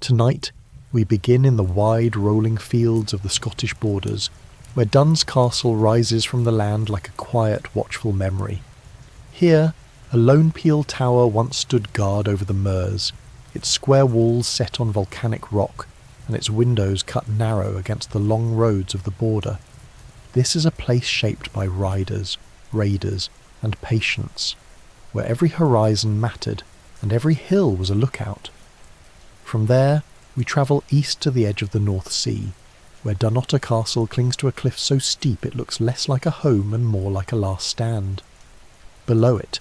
Tonight, we begin in the wide rolling fields of the Scottish borders, where Dunn's Castle rises from the land like a quiet, watchful memory. Here, a lone peel tower once stood guard over the moors, its square walls set on volcanic rock, and its windows cut narrow against the long roads of the border. This is a place shaped by riders, raiders, and patience, where every horizon mattered and every hill was a lookout. From there, we travel east to the edge of the North Sea, where Dunnottar Castle clings to a cliff so steep it looks less like a home and more like a last stand. Below it,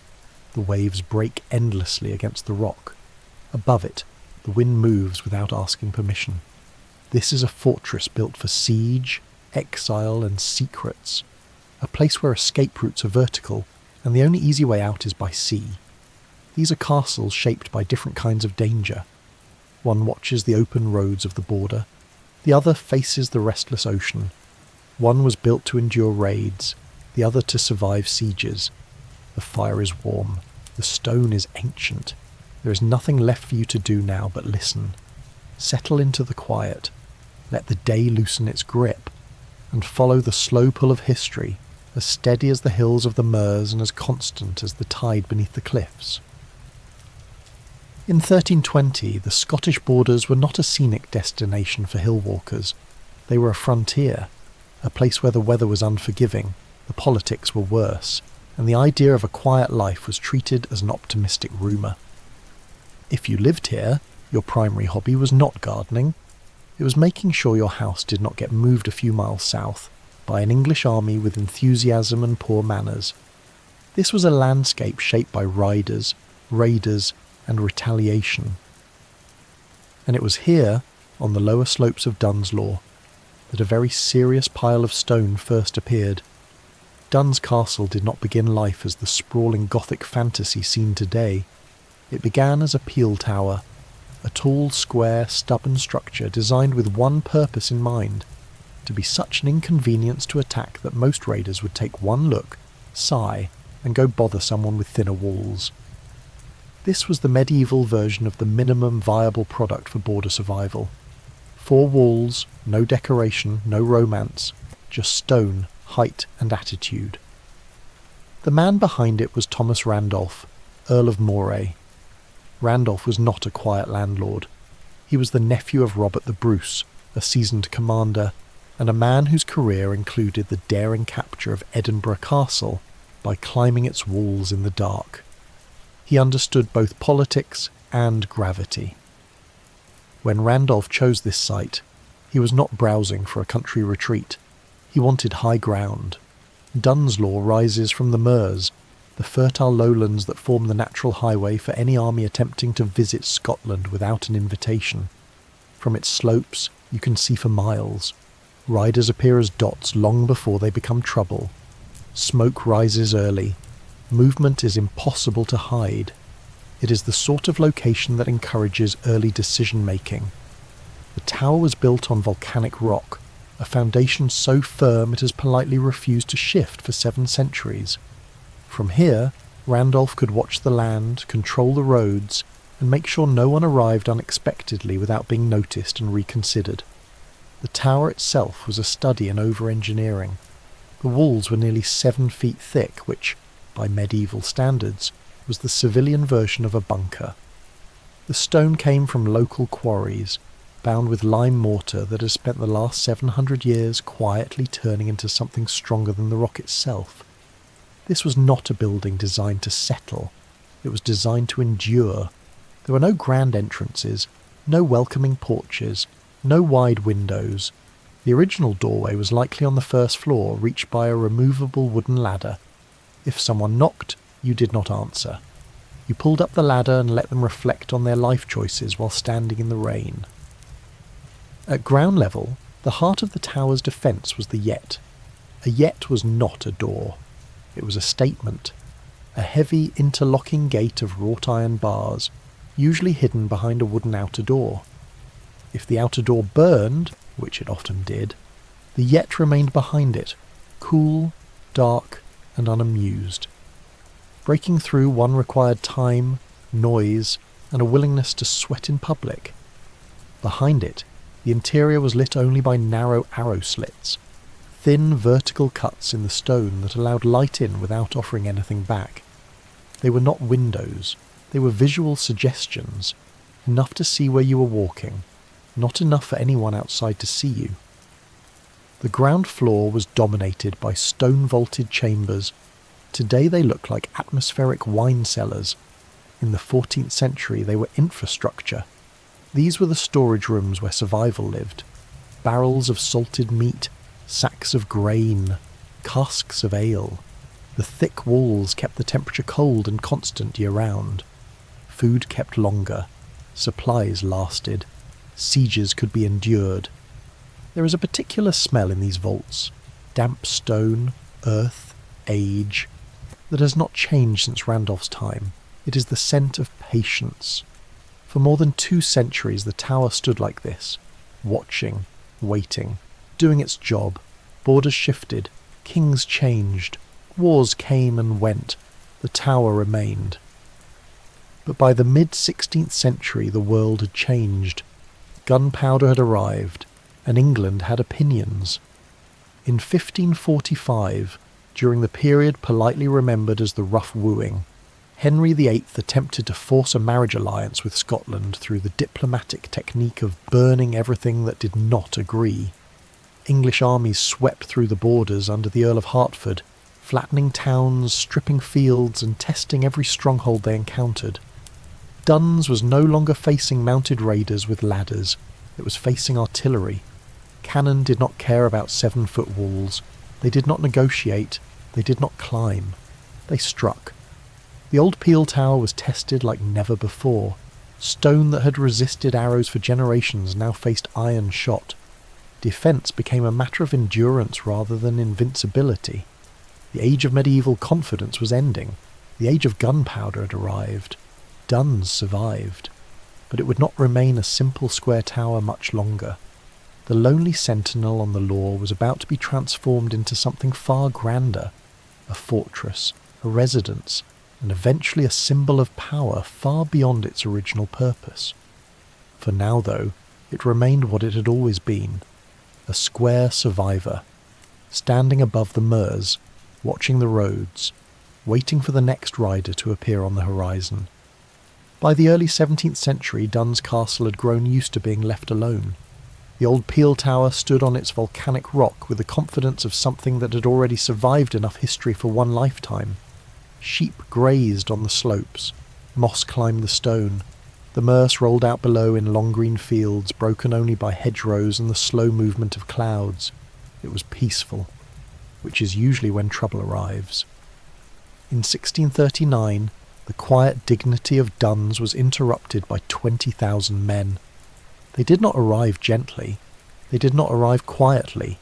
the waves break endlessly against the rock. Above it, the wind moves without asking permission. This is a fortress built for siege, exile, and secrets, a place where escape routes are vertical, and the only easy way out is by sea. These are castles shaped by different kinds of danger. One watches the open roads of the border, the other faces the restless ocean. One was built to endure raids, the other to survive sieges. The fire is warm, the stone is ancient. There is nothing left for you to do now but listen. Settle into the quiet, let the day loosen its grip, and follow the slow pull of history, as steady as the hills of the moors and as constant as the tide beneath the cliffs. In 1320, the Scottish borders were not a scenic destination for hill walkers. They were a frontier, a place where the weather was unforgiving, the politics were worse, and the idea of a quiet life was treated as an optimistic rumour. If you lived here, your primary hobby was not gardening. It was making sure your house did not get moved a few miles south by an English army with enthusiasm and poor manners. This was a landscape shaped by riders, raiders, and retaliation. And it was here, on the lower slopes of Dunnslaw, that a very serious pile of stone first appeared. Dunn's Castle did not begin life as the sprawling Gothic fantasy seen today. It began as a peel tower, a tall, square, stubborn structure designed with one purpose in mind, to be such an inconvenience to attack that most raiders would take one look, sigh, and go bother someone with thinner walls. This was the medieval version of the minimum viable product for border survival. 4 walls, no decoration, no romance, just stone, height and attitude. The man behind it was Thomas Randolph, Earl of Moray. Randolph was not a quiet landlord. He was the nephew of Robert the Bruce, a seasoned commander, and a man whose career included the daring capture of Edinburgh Castle by climbing its walls in the dark. He understood both politics and gravity. When Randolph chose this site, he was not browsing for a country retreat. He wanted high ground. Dunnslaw rises from the moors, the fertile lowlands that form the natural highway for any army attempting to visit Scotland without an invitation. From its slopes, you can see for miles. Riders appear as dots long before they become trouble. Smoke rises early. Movement is impossible to hide. It is the sort of location that encourages early decision-making. The tower was built on volcanic rock, a foundation so firm it has politely refused to shift for 7 centuries. From here, Randolph could watch the land, control the roads, and make sure no one arrived unexpectedly without being noticed and reconsidered. The tower itself was a study in over-engineering. The walls were nearly 7 feet thick, which, by medieval standards, was the civilian version of a bunker. The stone came from local quarries, bound with lime mortar that has spent the last 700 years quietly turning into something stronger than the rock itself. This was not a building designed to settle. It was designed to endure. There were no grand entrances, no welcoming porches, no wide windows. The original doorway was likely on the first floor, reached by a removable wooden ladder. If someone knocked, you did not answer. You pulled up the ladder and let them reflect on their life choices while standing in the rain. At ground level, the heart of the tower's defence was the yett. A yett was not a door. It was a statement, a heavy interlocking gate of wrought iron bars, usually hidden behind a wooden outer door. If the outer door burned, which it often did, the yett remained behind it, cool, dark, and unamused. Breaking through one required time, noise, and a willingness to sweat in public. Behind it, the interior was lit only by narrow arrow slits, thin vertical cuts in the stone that allowed light in without offering anything back. They were not windows, they were visual suggestions, enough to see where you were walking, not enough for anyone outside to see you. The ground floor was dominated by stone-vaulted chambers. Today they look like atmospheric wine cellars. In the 14th century they were infrastructure. These were the storage rooms where survival lived. Barrels of salted meat, sacks of grain, casks of ale. The thick walls kept the temperature cold and constant year-round. Food kept longer. Supplies lasted. Sieges could be endured. There is a particular smell in these vaults, damp stone, earth, age, that has not changed since Randolph's time. It is the scent of patience. For more than 2 centuries the tower stood like this, watching, waiting, doing its job. Borders shifted, kings changed, wars came and went, the tower remained. But by the mid-16th century the world had changed. Gunpowder had arrived, and England had opinions. In 1545, during the period politely remembered as the Rough Wooing, Henry VIII attempted to force a marriage alliance with Scotland through the diplomatic technique of burning everything that did not agree. English armies swept through the borders under the Earl of Hertford, flattening towns, stripping fields, and testing every stronghold they encountered. Duns was no longer facing mounted raiders with ladders, it was facing artillery. Cannon did not care about 7-foot walls. They did not negotiate. They did not climb. They struck. The old Peel Tower was tested like never before. Stone that had resisted arrows for generations now faced iron shot. Defence became a matter of endurance rather than invincibility. The age of medieval confidence was ending. The age of gunpowder had arrived. Duns survived. But it would not remain a simple square tower much longer. The lonely sentinel on the law was about to be transformed into something far grander, a fortress, a residence, and eventually a symbol of power far beyond its original purpose. For now, though, it remained what it had always been, a square survivor, standing above the moors, watching the roads, waiting for the next rider to appear on the horizon. By the early 17th century, Dunn's Castle had grown used to being left alone. The old Peel Tower stood on its volcanic rock with the confidence of something that had already survived enough history for one lifetime. Sheep grazed on the slopes, moss climbed the stone, the Merse rolled out below in long green fields broken only by hedgerows and the slow movement of clouds. It was peaceful, which is usually when trouble arrives. In 1639, the quiet dignity of Duns was interrupted by 20,000 men. They did not arrive gently. They did not arrive quietly.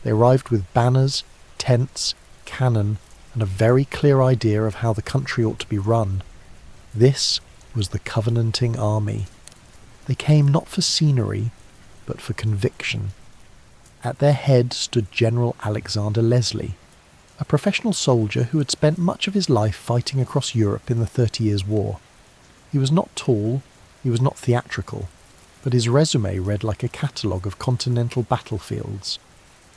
They arrived with banners, tents, cannon, and a very clear idea of how the country ought to be run. This was the Covenanting army. They came not for scenery, but for conviction. At their head stood General Alexander Leslie, a professional soldier who had spent much of his life fighting across Europe in the 30 Years' War. He was not tall, he was not theatrical, but his resume read like a catalogue of continental battlefields.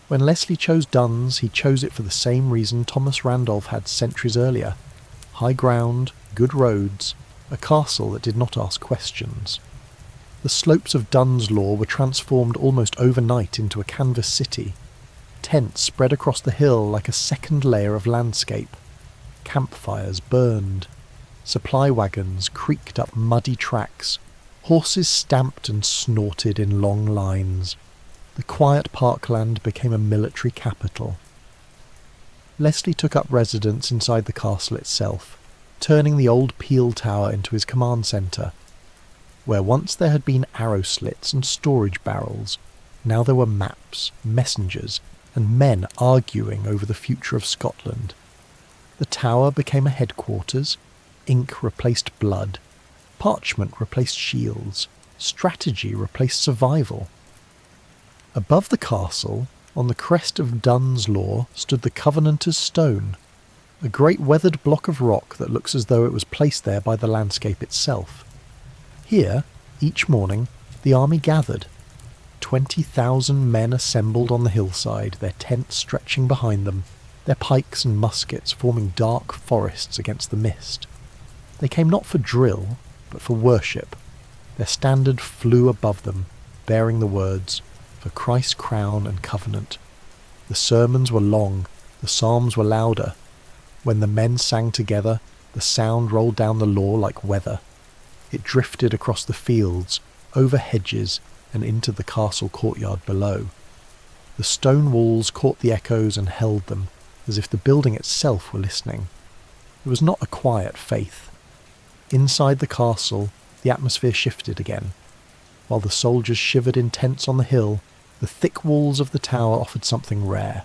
When Leslie chose Duns, he chose it for the same reason Thomas Randolph had centuries earlier: high ground, good roads, a castle that did not ask questions. The slopes of Duns Law were transformed almost overnight into a canvas city. Tents spread across the hill like a second layer of landscape. Campfires burned. Supply wagons creaked up muddy tracks. Horses stamped and snorted in long lines. The quiet parkland became a military capital. Leslie took up residence inside the castle itself, turning the old Peel Tower into his command centre. Where once there had been arrow slits and storage barrels, now there were maps, messengers, and men arguing over the future of Scotland. The tower became a headquarters. Ink replaced blood. Parchment replaced shields. Strategy replaced survival. Above the castle, on the crest of Duns Law, stood the Covenanters' Stone, a great weathered block of rock that looks as though it was placed there by the landscape itself. Here, each morning, The army gathered. 20,000 men assembled on the hillside, their tents stretching behind them, their pikes and muskets forming dark forests against the mist. They came not for drill, but for worship. Their standard flew above them, bearing the words, "For Christ's crown and covenant." The sermons were long, the psalms were louder. When the men sang together, the sound rolled down the law like weather. It drifted across the fields, over hedges, and into the castle courtyard below. The stone walls caught the echoes and held them, as if the building itself were listening. It was not a quiet faith. Inside the castle, the atmosphere shifted again. While the soldiers shivered in tents on the hill, the thick walls of the tower offered something rare.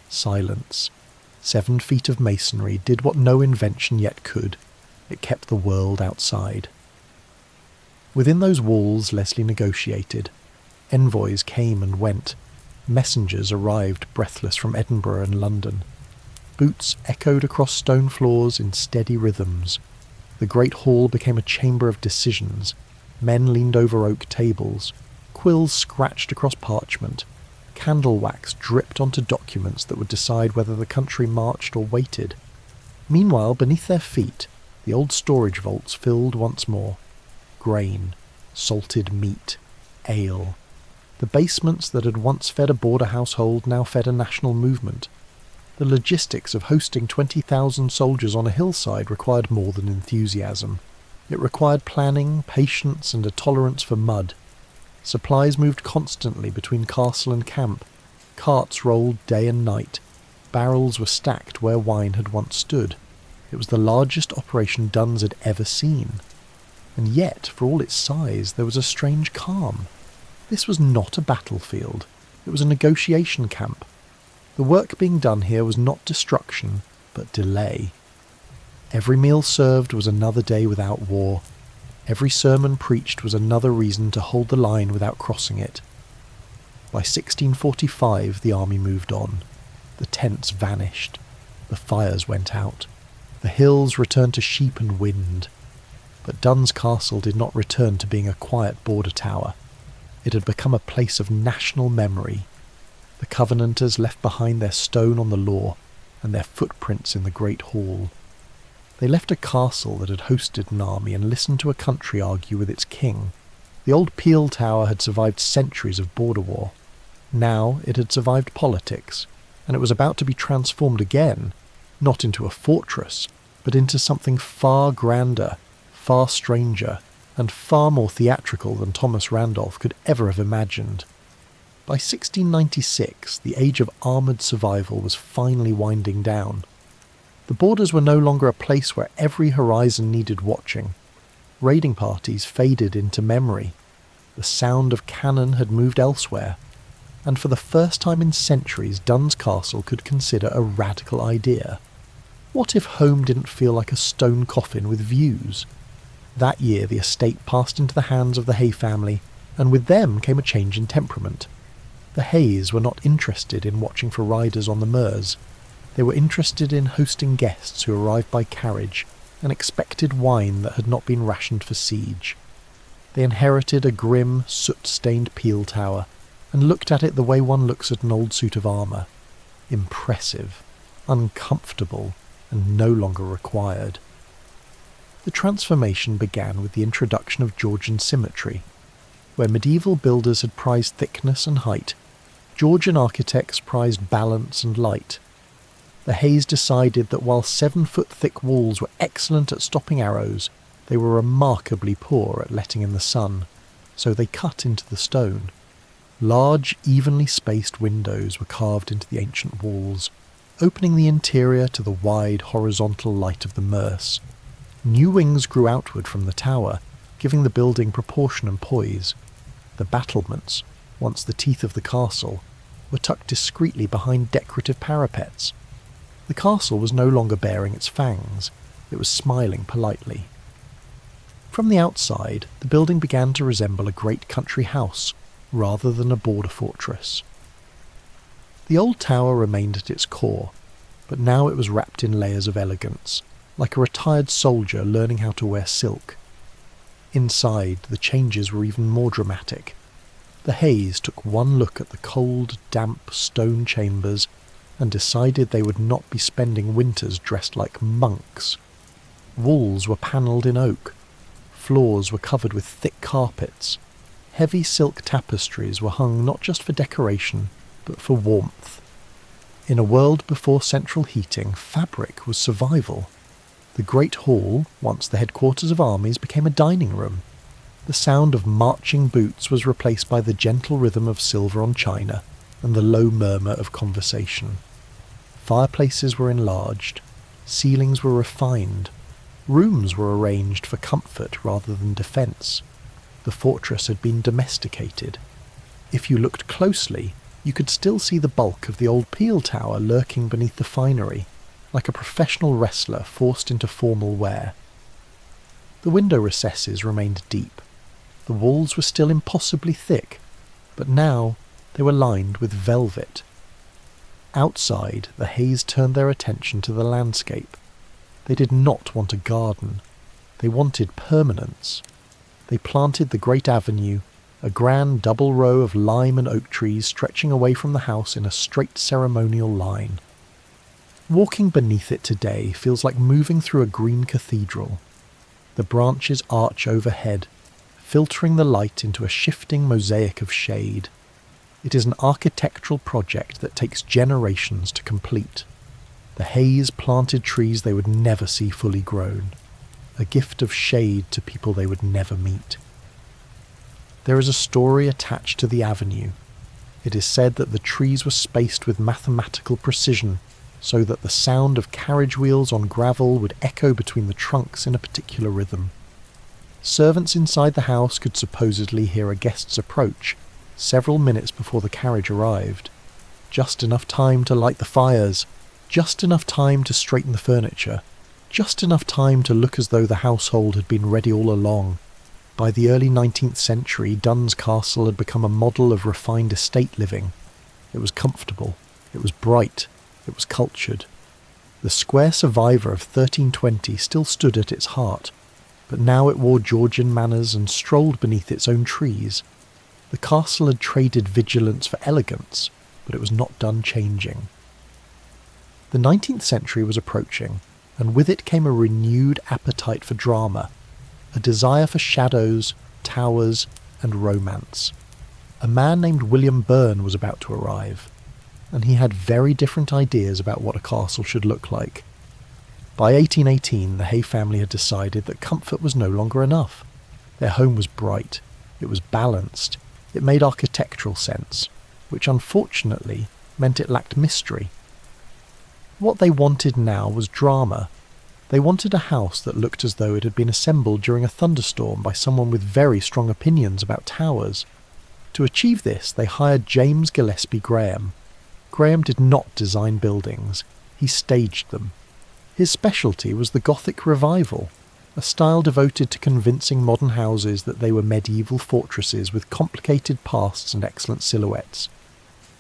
Silence. 7 feet of masonry did what no invention yet could. It kept the world outside. Within those walls Leslie negotiated. Envoys came and went. Messengers arrived breathless from Edinburgh and London. Boots echoed across stone floors in steady rhythms. The great hall became a chamber of decisions. Men leaned over oak tables. Quills scratched across parchment. Candle wax dripped onto documents that would decide whether the country marched or waited. Meanwhile, beneath their feet, the old storage vaults filled once more. Grain, salted meat, ale. The basements that had once fed a border household now fed a national movement. The logistics of hosting 20,000 soldiers on a hillside required more than enthusiasm. It required planning, patience, and a tolerance for mud. Supplies moved constantly between castle and camp. Carts rolled day and night. Barrels were stacked where wine had once stood. It was the largest operation Duns had ever seen. And yet, for all its size, there was a strange calm. This was not a battlefield. It was a negotiation camp. The work being done here was not destruction, but delay. Every meal served was another day without war. Every sermon preached was another reason to hold the line without crossing it. By 1645 the army moved on. The tents vanished. The fires went out. The hills returned to sheep and wind. But Duns Castle did not return to being a quiet border tower. It had become a place of national memory. The Covenanters left behind their stone on the law and their footprints in the great hall. They left a castle that had hosted an army and listened to a country argue with its king. The old Peel Tower had survived centuries of border war. Now it had survived politics, and it was about to be transformed again, not into a fortress, but into something far grander, far stranger, and far more theatrical than Thomas Randolph could ever have imagined. By 1696, the age of armoured survival was finally winding down. The borders were no longer a place where every horizon needed watching. Raiding parties faded into memory. The sound of cannon had moved elsewhere. And for the first time in centuries, Duns Castle could consider a radical idea. What if home didn't feel like a stone coffin with views? That year the estate passed into the hands of the Hay family, and with them came a change in temperament. The Hays were not interested in watching for riders on the Meuse. They were interested in hosting guests who arrived by carriage and expected wine that had not been rationed for siege. They inherited a grim, soot-stained peel tower and looked at it the way one looks at an old suit of armour. Impressive, uncomfortable, and no longer required. The transformation began with the introduction of Georgian symmetry. Where medieval builders had prized thickness and height, Georgian architects prized balance and light. The Hays decided that while 7-foot-thick walls were excellent at stopping arrows, they were remarkably poor at letting in the sun, so they cut into the stone. Large, evenly spaced windows were carved into the ancient walls, opening the interior to the wide, horizontal light of the Meuse. New wings grew outward from the tower, giving the building proportion and poise. The battlements, once the teeth of the castle, were tucked discreetly behind decorative parapets. The castle was no longer baring its fangs, it was smiling politely. From the outside, the building began to resemble a great country house, rather than a border fortress. The old tower remained at its core, but now it was wrapped in layers of elegance, like a retired soldier learning how to wear silk. Inside, the changes were even more dramatic. The Hays took one look at the cold, damp stone chambers and decided they would not be spending winters dressed like monks. Walls were panelled in oak. Floors were covered with thick carpets. Heavy silk tapestries were hung not just for decoration, but for warmth. In a world before central heating, fabric was survival. The Great Hall, once the headquarters of armies, became a dining room. The sound of marching boots was replaced by the gentle rhythm of silver on china and the low murmur of conversation. Fireplaces were enlarged. Ceilings were refined. Rooms were arranged for comfort rather than defence. The fortress had been domesticated. If you looked closely, you could still see the bulk of the old peel tower lurking beneath the finery, like a professional wrestler forced into formal wear. The window recesses remained deep. The walls were still impossibly thick, but now they were lined with velvet. Outside, the Hays turned their attention to the landscape. They did not want a garden. They wanted permanence. They planted the great avenue, a grand double row of lime and oak trees stretching away from the house in a straight ceremonial line. Walking beneath it today feels like moving through a green cathedral. The branches arch overhead, filtering the light into a shifting mosaic of shade. It is an architectural project that takes generations to complete. The Hays planted trees they would never see fully grown, a gift of shade to people they would never meet. There is a story attached to the avenue. It is said that the trees were spaced with mathematical precision, so that the sound of carriage wheels on gravel would echo between the trunks in a particular rhythm. Servants inside the house could supposedly hear a guest's approach several minutes before the carriage arrived. Just enough time to light the fires, just enough time to straighten the furniture, just enough time to look as though the household had been ready all along. By the early 19th century, Dunnottar Castle had become a model of refined estate living. It was comfortable, it was bright, it was cultured. The square survivor of 1320 still stood at its heart, but now it wore Georgian manners and strolled beneath its own trees. The castle had traded vigilance for elegance, but it was not done changing. The 19th century was approaching, and with it came a renewed appetite for drama, a desire for shadows, towers, and romance. A man named William Byrne was about to arrive, and he had very different ideas about what a castle should look like. By 1818, the Hay family had decided that comfort was no longer enough. Their home was bright, it was balanced, it made architectural sense, which unfortunately meant it lacked mystery. What they wanted now was drama. They wanted a house that looked as though it had been assembled during a thunderstorm by someone with very strong opinions about towers. To achieve this, they hired James Gillespie Graham. Graham did not design buildings, he staged them. His specialty was the Gothic revival, a style devoted to convincing modern houses that they were medieval fortresses with complicated pasts and excellent silhouettes.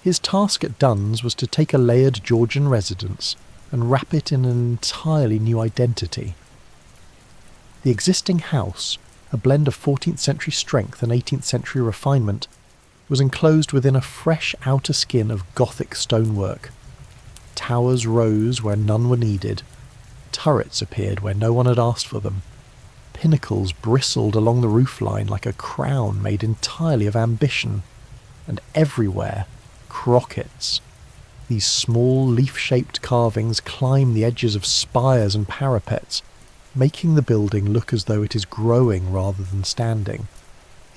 His task at Dunn's was to take a layered Georgian residence and wrap it in an entirely new identity. The existing house, a blend of 14th century strength and 18th century refinement, was enclosed within a fresh outer skin of Gothic stonework. Towers rose where none were needed. Turrets appeared where no one had asked for them. Pinnacles bristled along the roofline like a crown made entirely of ambition. And everywhere, crockets. These small leaf-shaped carvings climb the edges of spires and parapets, making the building look as though it is growing rather than standing.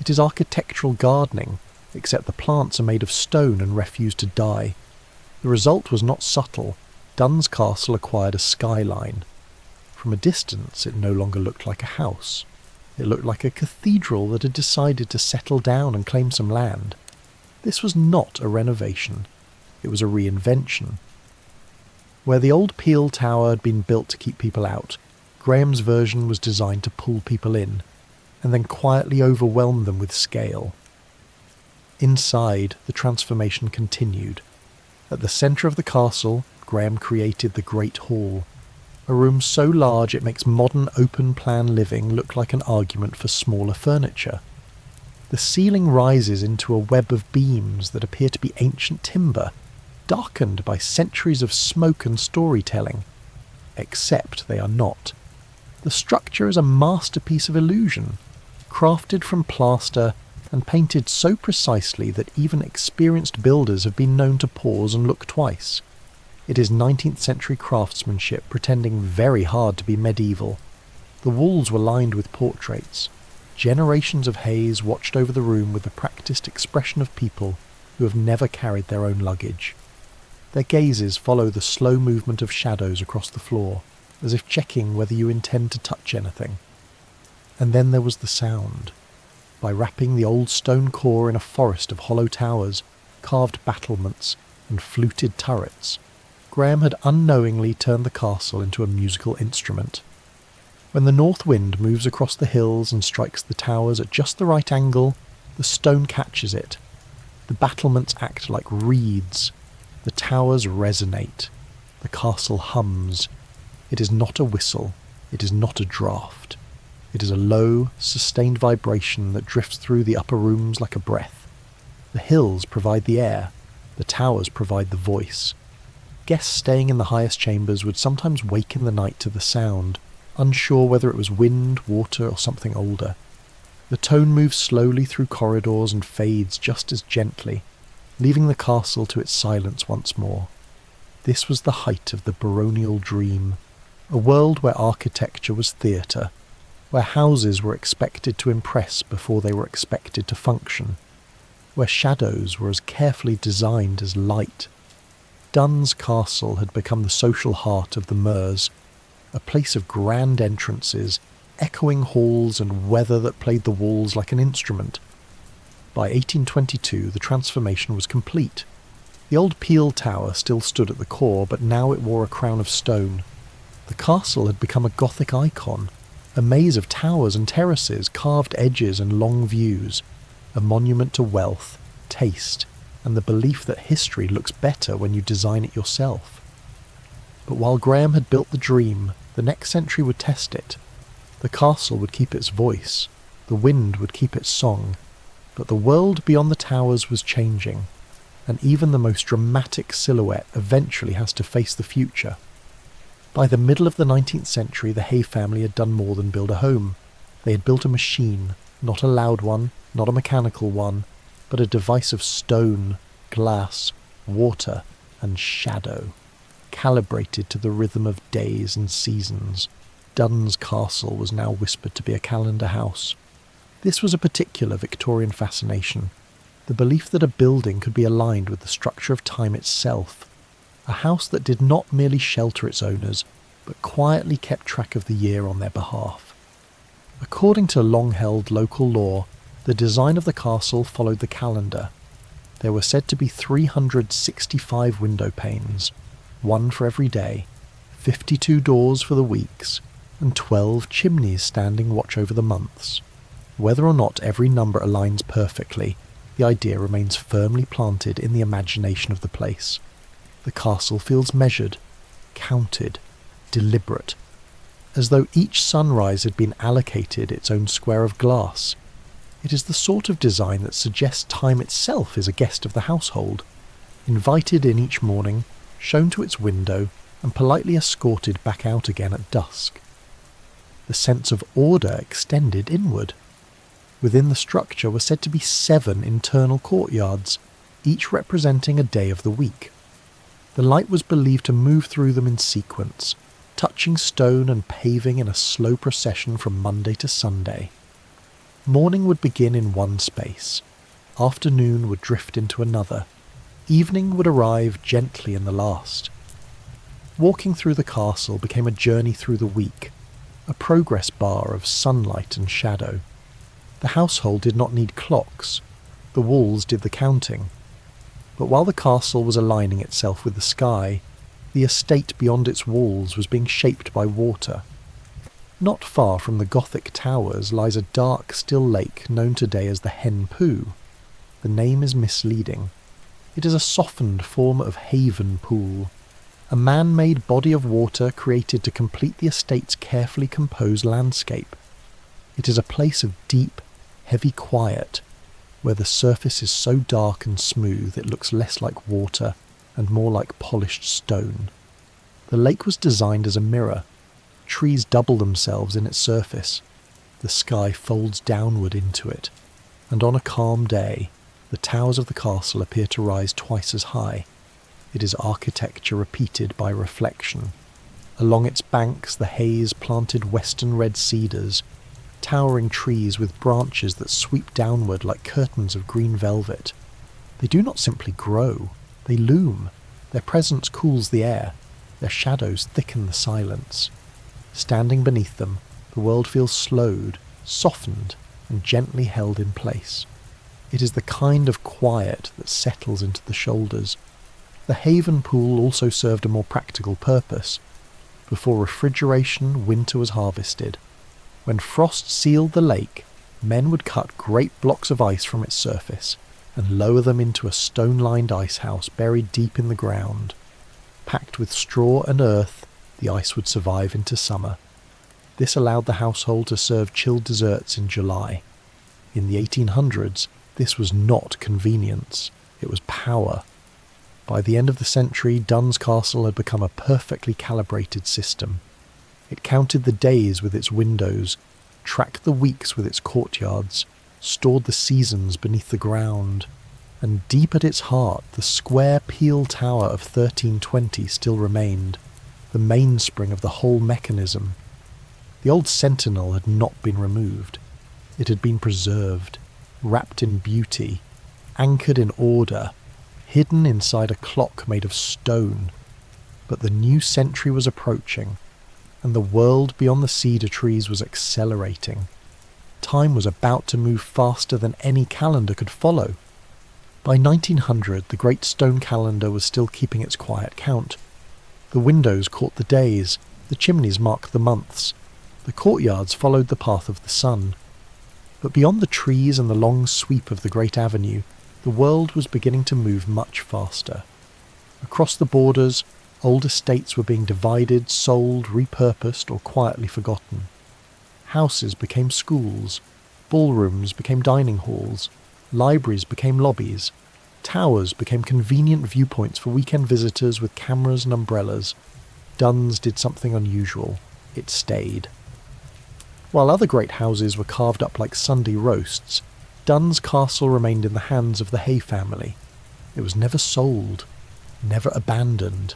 It is architectural gardening, except the plants are made of stone and refuse to die. The result was not subtle. Dunn's Castle acquired a skyline. From a distance, it no longer looked like a house. It looked like a cathedral that had decided to settle down and claim some land. This was not a renovation. It was a reinvention. Where the old Peel Tower had been built to keep people out, Graham's version was designed to pull people in, and then quietly overwhelm them with scale. Inside, the transformation continued. At the centre of the castle, Graham created the Great Hall. a room so large it makes modern open-plan living look like an argument for smaller furniture. The ceiling rises into a web of beams that appear to be ancient timber, darkened by centuries of smoke and storytelling. Except they are not. The structure is a masterpiece of illusion, crafted from plaster and painted so precisely that even experienced builders have been known to pause and look twice. It is 19th century craftsmanship pretending very hard to be medieval. The walls were lined with portraits. Generations of haze watched over the room with the practised expression of people who have never carried their own luggage. Their gazes follow the slow movement of shadows across the floor, as if checking whether you intend to touch anything. And then there was the sound. By wrapping the old stone core in a forest of hollow towers, carved battlements, and fluted turrets, Graham had unknowingly turned the castle into a musical instrument. When the north wind moves across the hills and strikes the towers at just the right angle, the stone catches it. The battlements act like reeds. The towers resonate. The castle hums. It is not a whistle. It is not a draught. It is a low, sustained vibration that drifts through the upper rooms like a breath. The hills provide the air. The towers provide the voice. Guests staying in the highest chambers would sometimes wake in the night to the sound, unsure whether it was wind, water, or something older. The tone moves slowly through corridors and fades just as gently, leaving the castle to its silence once more. This was the height of the baronial dream, a world where architecture was theatre, where houses were expected to impress before they were expected to function, where shadows were as carefully designed as light. Dunn's Castle had become the social heart of the Meuse, a place of grand entrances, echoing halls and weather that played the walls like an instrument. By 1822 the transformation was complete. The old peel tower still stood at the core, but now it wore a crown of stone. The castle had become a Gothic icon, a maze of towers and terraces, carved edges and long views, a monument to wealth, taste, and the belief that history looks better when you design it yourself. But while Graham had built the dream, the next century would test it. The castle would keep its voice, the wind would keep its song, but the world beyond the towers was changing, and even the most dramatic silhouette eventually has to face the future. By the middle of the 19th century, the Hay family had done more than build a home. They had built a machine, not a loud one, not a mechanical one, but a device of stone, glass, water, and shadow, calibrated to the rhythm of days and seasons. Dunn's Castle was now whispered to be a calendar house. This was a particular Victorian fascination, the belief that a building could be aligned with the structure of time itself, a house that did not merely shelter its owners, but quietly kept track of the year on their behalf. According to long-held local law, the design of the castle followed the calendar. There were said to be 365 window panes, one for every day, 52 doors for the weeks, and 12 chimneys standing watch over the months. Whether or not every number aligns perfectly, the idea remains firmly planted in the imagination of the place. The castle feels measured, counted, deliberate, as though each sunrise had been allocated its own square of glass. It is the sort of design that suggests time itself is a guest of the household, invited in each morning, shown to its window, and politely escorted back out again at dusk. The sense of order extended inward. Within the structure were said to be 7 internal courtyards, each representing a day of the week. The light was believed to move through them in sequence, touching stone and paving in a slow procession from Monday to Sunday. Morning would begin in one space, afternoon would drift into another, evening would arrive gently in the last. Walking through the castle became a journey through the week, a progress bar of sunlight and shadow. The household did not need clocks, the walls did the counting. But while the castle was aligning itself with the sky, the estate beyond its walls was being shaped by water. Not far from the Gothic towers lies a dark, still lake known today as the Hen Poo. The name is misleading. It is a softened form of haven pool, a man-made body of water created to complete the estate's carefully composed landscape. It is a place of deep, heavy quiet, where the surface is so dark and smooth it looks less like water and more like polished stone. The lake was designed as a mirror. Trees double themselves in its surface. The sky folds downward into it, and on a calm day, the towers of the castle appear to rise twice as high. It is architecture repeated by reflection. Along its banks, the haze planted western red cedars, towering trees with branches that sweep downward like curtains of green velvet. They do not simply grow, they loom. Their presence cools the air. Their shadows thicken the silence. Standing beneath them, the world feels slowed, softened, and gently held in place. It is the kind of quiet that settles into the shoulders. The haven pool also served a more practical purpose. Before refrigeration, winter was harvested. When frost sealed the lake, men would cut great blocks of ice from its surface and lower them into a stone-lined icehouse buried deep in the ground. Packed with straw and earth, the ice would survive into summer. This allowed the household to serve chilled desserts in July. In the 1800s, this was not convenience, it was power. By the end of the century, Dunn's Castle had become a perfectly calibrated system. It counted the days with its windows, tracked the weeks with its courtyards, stored the seasons beneath the ground, and deep at its heart the square peel tower of 1320 still remained, the mainspring of the whole mechanism. The old sentinel had not been removed. It had been preserved, wrapped in beauty, anchored in order, hidden inside a clock made of stone. But the new century was approaching, and the world beyond the cedar trees was accelerating. Time was about to move faster than any calendar could follow. By 1900, the great stone calendar was still keeping its quiet count. The windows caught the days, the chimneys marked the months, the courtyards followed the path of the sun. But beyond the trees and the long sweep of the great avenue, the world was beginning to move much faster. Across the borders, old estates were being divided, sold, repurposed, or quietly forgotten. Houses became schools, ballrooms became dining halls, libraries became lobbies, towers became convenient viewpoints for weekend visitors with cameras and umbrellas. Dunn's did something unusual. It stayed. While other great houses were carved up like Sunday roasts, Dunn's Castle remained in the hands of the Hay family. It was never sold, never abandoned,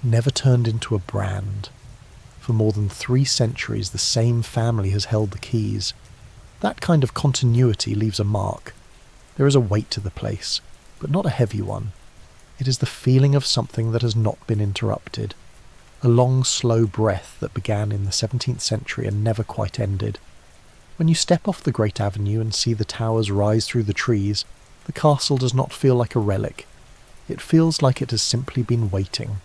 never turned into a brand. For more than 3 centuries, the same family has held the keys. That kind of continuity leaves a mark. There is a weight to the place, but not a heavy one. It is the feeling of something that has not been interrupted. A long, slow breath that began in the 17th century and never quite ended. When you step off the great avenue and see the towers rise through the trees, the castle does not feel like a relic. It feels like it has simply been waiting.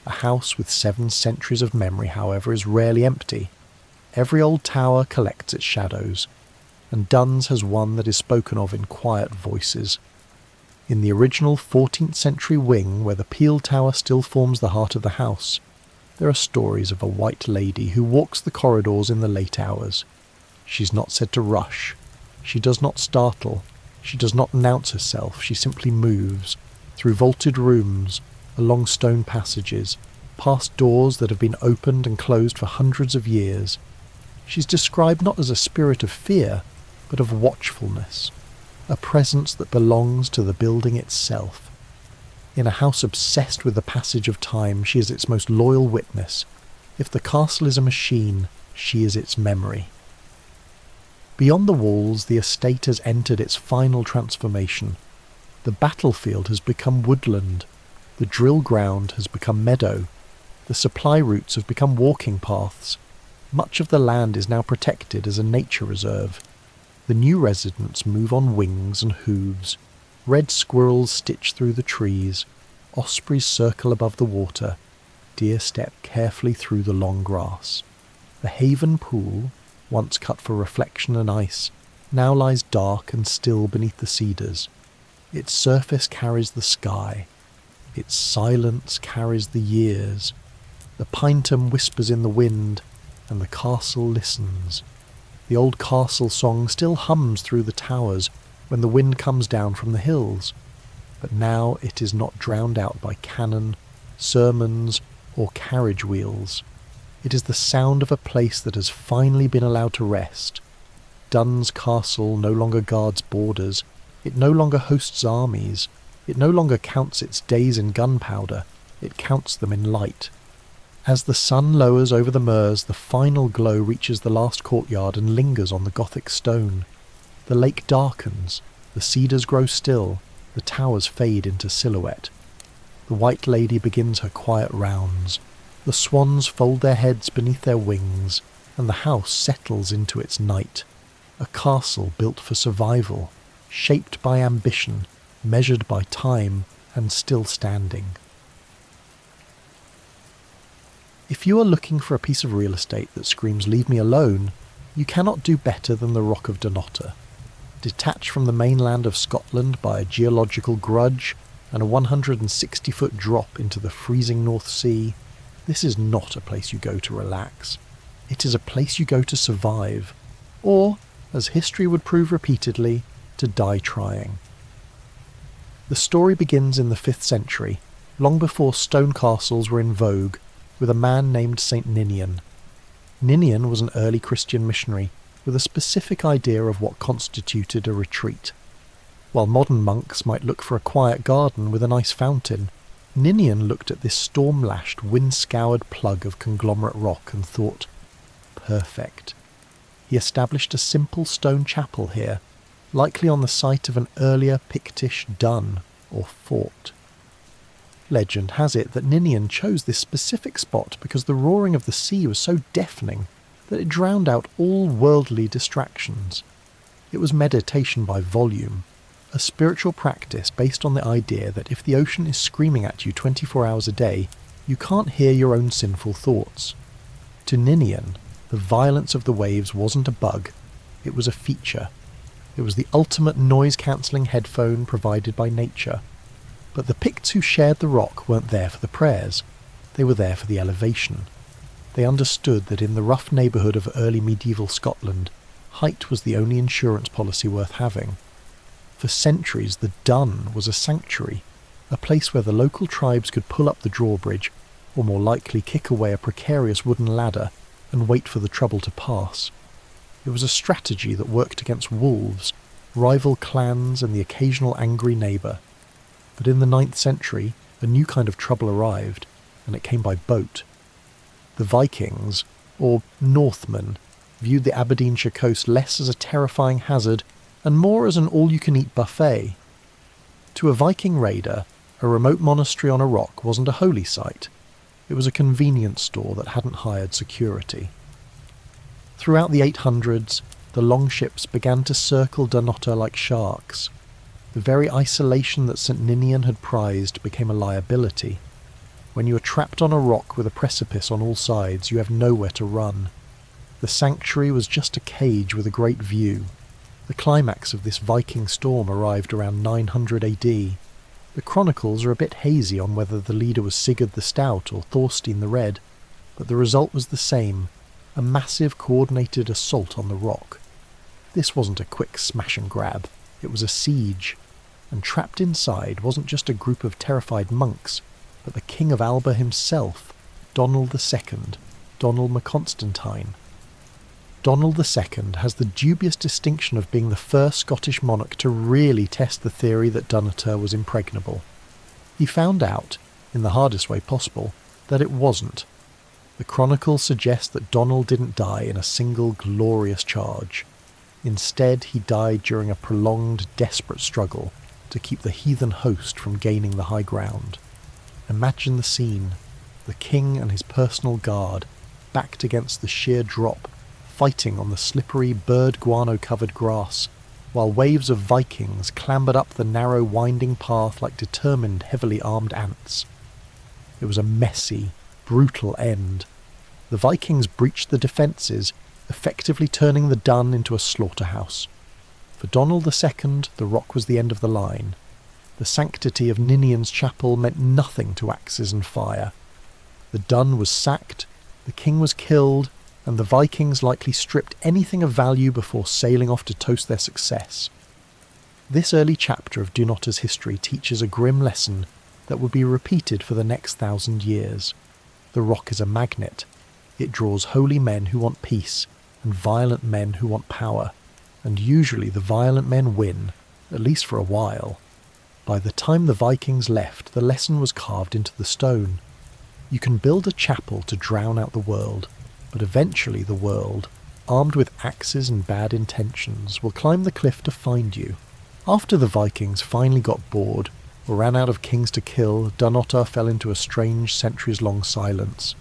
A house with 7 centuries of memory, however, is rarely empty. Every old tower collects its shadows, and Dunn's has one that is spoken of in quiet voices. In the original 14th century wing, where the peel tower still forms the heart of the house, there are stories of a white lady who walks the corridors in the late hours. She's not said to rush. She does not startle. She does not announce herself. She simply moves, through vaulted rooms, along stone passages, past doors that have been opened and closed for hundreds of years. She's described not as a spirit of fear, but of watchfulness, a presence that belongs to the building itself. In a house obsessed with the passage of time, she is its most loyal witness. If the castle is a machine, she is its memory. Beyond the walls, the estate has entered its final transformation. The battlefield has become woodland. The drill ground has become meadow. The supply routes have become walking paths. Much of the land is now protected as a nature reserve. The new residents move on wings and hooves. Red squirrels stitch through the trees. Ospreys circle above the water. Deer step carefully through the long grass. The haven pool, once cut for reflection and ice, now lies dark and still beneath the cedars. Its surface carries the sky. Its silence carries the years. The pinetum whispers in the wind, and the castle listens. The old castle song still hums through the towers when the wind comes down from the hills, but now it is not drowned out by cannon, sermons, or carriage wheels. It is the sound of a place that has finally been allowed to rest. Dunn's castle no longer guards borders, it no longer hosts armies, it no longer counts its days in gunpowder, it counts them in light. As the sun lowers over the moors, the final glow reaches the last courtyard and lingers on the Gothic stone. The lake darkens, the cedars grow still, the towers fade into silhouette. The White Lady begins her quiet rounds. The swans fold their heads beneath their wings, and the house settles into its night. A castle built for survival, shaped by ambition, measured by time, and still standing. If you are looking for a piece of real estate that screams "leave me alone," you cannot do better than the Rock of Dunnottar. Detached from the mainland of Scotland by a geological grudge and a 160-foot drop into the freezing North Sea, this is not a place you go to relax. It is a place you go to survive, or, as history would prove repeatedly, to die trying. The story begins in the 5th century, long before stone castles were in vogue, with a man named St. Ninian. Ninian was an early Christian missionary with a specific idea of what constituted a retreat. While modern monks might look for a quiet garden with a nice fountain, Ninian looked at this storm-lashed, wind-scoured plug of conglomerate rock and thought, perfect. He established a simple stone chapel here, likely on the site of an earlier Pictish dun, or fort. Legend has it that Ninian chose this specific spot because the roaring of the sea was so deafening that it drowned out all worldly distractions. It was meditation by volume, a spiritual practice based on the idea that if the ocean is screaming at you 24 hours a day, you can't hear your own sinful thoughts. To Ninian, the violence of the waves wasn't a bug, it was a feature. It was the ultimate noise-cancelling headphone provided by nature. But the Picts who shared the rock weren't there for the prayers, they were there for the elevation. They understood that in the rough neighbourhood of early medieval Scotland, height was the only insurance policy worth having. For centuries the dun was a sanctuary, a place where the local tribes could pull up the drawbridge, or more likely kick away a precarious wooden ladder and wait for the trouble to pass. It was a strategy that worked against wolves, rival clans and the occasional angry neighbour. But in the 9th century, a new kind of trouble arrived, and it came by boat. The Vikings, or Northmen, viewed the Aberdeenshire coast less as a terrifying hazard and more as an all-you-can-eat buffet. To a Viking raider, a remote monastery on a rock wasn't a holy site. It was a convenience store that hadn't hired security. Throughout the 800s, the longships began to circle Dunnottar like sharks. The very isolation that St. Ninian had prized became a liability. When you are trapped on a rock with a precipice on all sides, you have nowhere to run. The sanctuary was just a cage with a great view. The climax of this Viking storm arrived around 900 AD. The chronicles are a bit hazy on whether the leader was Sigurd the Stout or Thorstein the Red, but the result was the same, a massive coordinated assault on the rock. This wasn't a quick smash and grab, it was a siege, and trapped inside wasn't just a group of terrified monks, but the King of Alba himself, Donald II, Donald MacConstantine. Donald II has the dubious distinction of being the first Scottish monarch to really test the theory that Dunnottar was impregnable. He found out, in the hardest way possible, that it wasn't. The chronicles suggest that Donald didn't die in a single glorious charge. Instead, he died during a prolonged, desperate struggle to keep the heathen host from gaining the high ground. Imagine the scene, the king and his personal guard, backed against the sheer drop, fighting on the slippery bird guano-covered grass, while waves of Vikings clambered up the narrow winding path like determined heavily armed ants. It was a messy, brutal end. The Vikings breached the defences, effectively turning the dun into a slaughterhouse. For Donald II, the rock was the end of the line. The sanctity of Ninian's chapel meant nothing to axes and fire. The dun was sacked, the king was killed, and the Vikings likely stripped anything of value before sailing off to toast their success. This early chapter of Dunnottar's history teaches a grim lesson that would be repeated for the next 1,000 years. The rock is a magnet. It draws holy men who want peace and violent men who want power, and usually the violent men win, at least for a while. By the time the Vikings left, the lesson was carved into the stone. You can build a chapel to drown out the world, but eventually the world, armed with axes and bad intentions, will climb the cliff to find you. After the Vikings finally got bored, or ran out of kings to kill, Dunnottar fell into a strange centuries-long silence.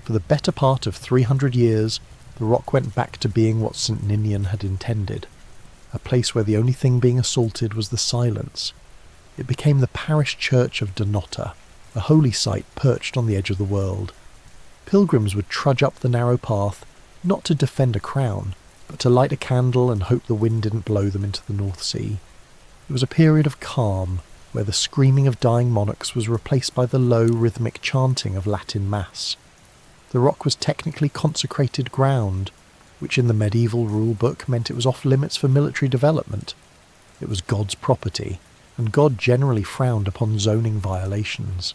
For the better part of 300 years, the rock went back to being what St. Ninian had intended, a place where the only thing being assaulted was the silence. It became the parish church of Dunnottar, a holy site perched on the edge of the world. Pilgrims would trudge up the narrow path, not to defend a crown, but to light a candle and hope the wind didn't blow them into the North Sea. It was a period of calm, where the screaming of dying monarchs was replaced by the low, rhythmic chanting of Latin Mass. The rock was technically consecrated ground, which in the medieval rule book meant it was off limits for military development. It was God's property, and God generally frowned upon zoning violations.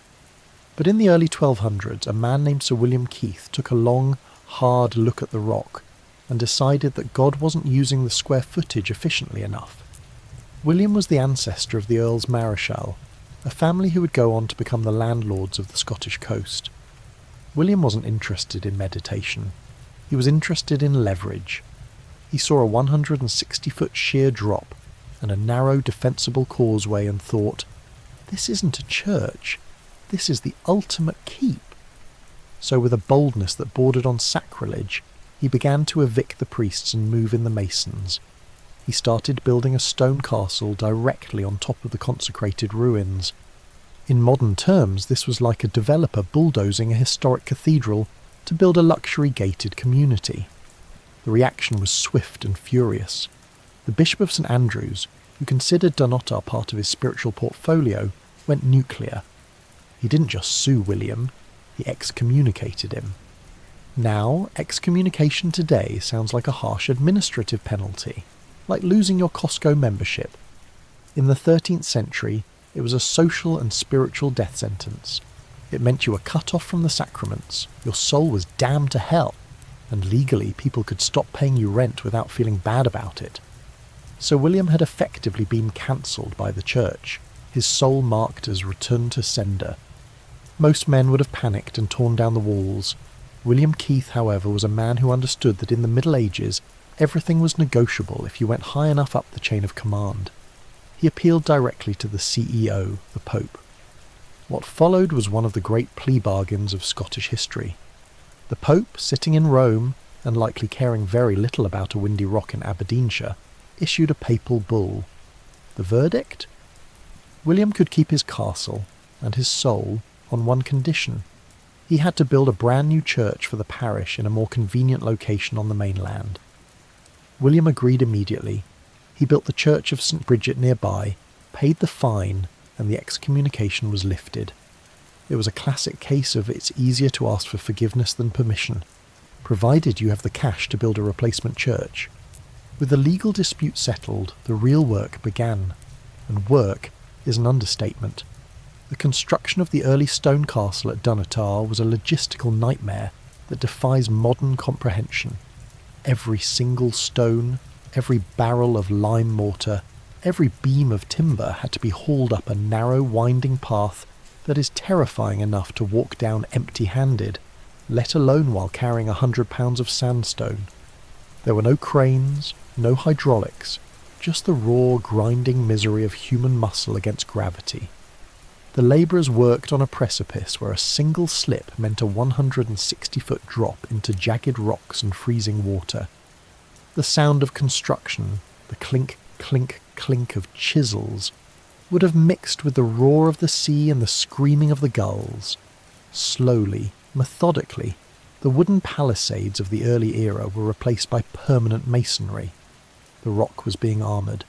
But in the early 1200s, a man named Sir William Keith took a long, hard look at the rock and decided that God wasn't using the square footage efficiently enough. William was the ancestor of the Earls Marischal, a family who would go on to become the landlords of the Scottish coast. William wasn't interested in meditation. He was interested in leverage. He saw a 160-foot sheer drop and a narrow, defensible causeway and thought, "This isn't a church. This is the ultimate keep." So with a boldness that bordered on sacrilege, he began to evict the priests and move in the masons. He started building a stone castle directly on top of the consecrated ruins. In modern terms, this was like a developer bulldozing a historic cathedral to build a luxury gated community. The reaction was swift and furious. The Bishop of St. Andrews, who considered Dunnottar part of his spiritual portfolio, went nuclear. He didn't just sue William, he excommunicated him. Now, excommunication today sounds like a harsh administrative penalty, like losing your Costco membership. In the 13th century, it was a social and spiritual death sentence. It meant you were cut off from the sacraments, your soul was damned to hell, and legally people could stop paying you rent without feeling bad about it. So William had effectively been cancelled by the church, his soul marked as return to sender. Most men would have panicked and torn down the walls. William Keith, however, was a man who understood that in the Middle Ages, everything was negotiable if you went high enough up the chain of command. He appealed directly to the CEO, the Pope. What followed was one of the great plea bargains of Scottish history. The Pope, sitting in Rome, and likely caring very little about a windy rock in Aberdeenshire, issued a papal bull. The verdict? William could keep his castle and his soul on one condition. He had to build a brand new church for the parish in a more convenient location on the mainland. William agreed immediately. He built the church of St. Bridget nearby, paid the fine, and the excommunication was lifted. It was a classic case of it's easier to ask for forgiveness than permission, provided you have the cash to build a replacement church. With the legal dispute settled, the real work began, and work is an understatement. The construction of the early stone castle at Dunnottar was a logistical nightmare that defies modern comprehension. Every single stone, every barrel of lime mortar, every beam of timber had to be hauled up a narrow, winding path that is terrifying enough to walk down empty-handed, let alone while carrying 100 pounds of sandstone. There were no cranes, no hydraulics, just the raw, grinding misery of human muscle against gravity. The labourers worked on a precipice where a single slip meant a 160-foot drop into jagged rocks and freezing water. The sound of construction, the clink, clink, clink of chisels, would have mixed with the roar of the sea and the screaming of the gulls. Slowly, methodically, the wooden palisades of the early era were replaced by permanent masonry. The rock was being armoured.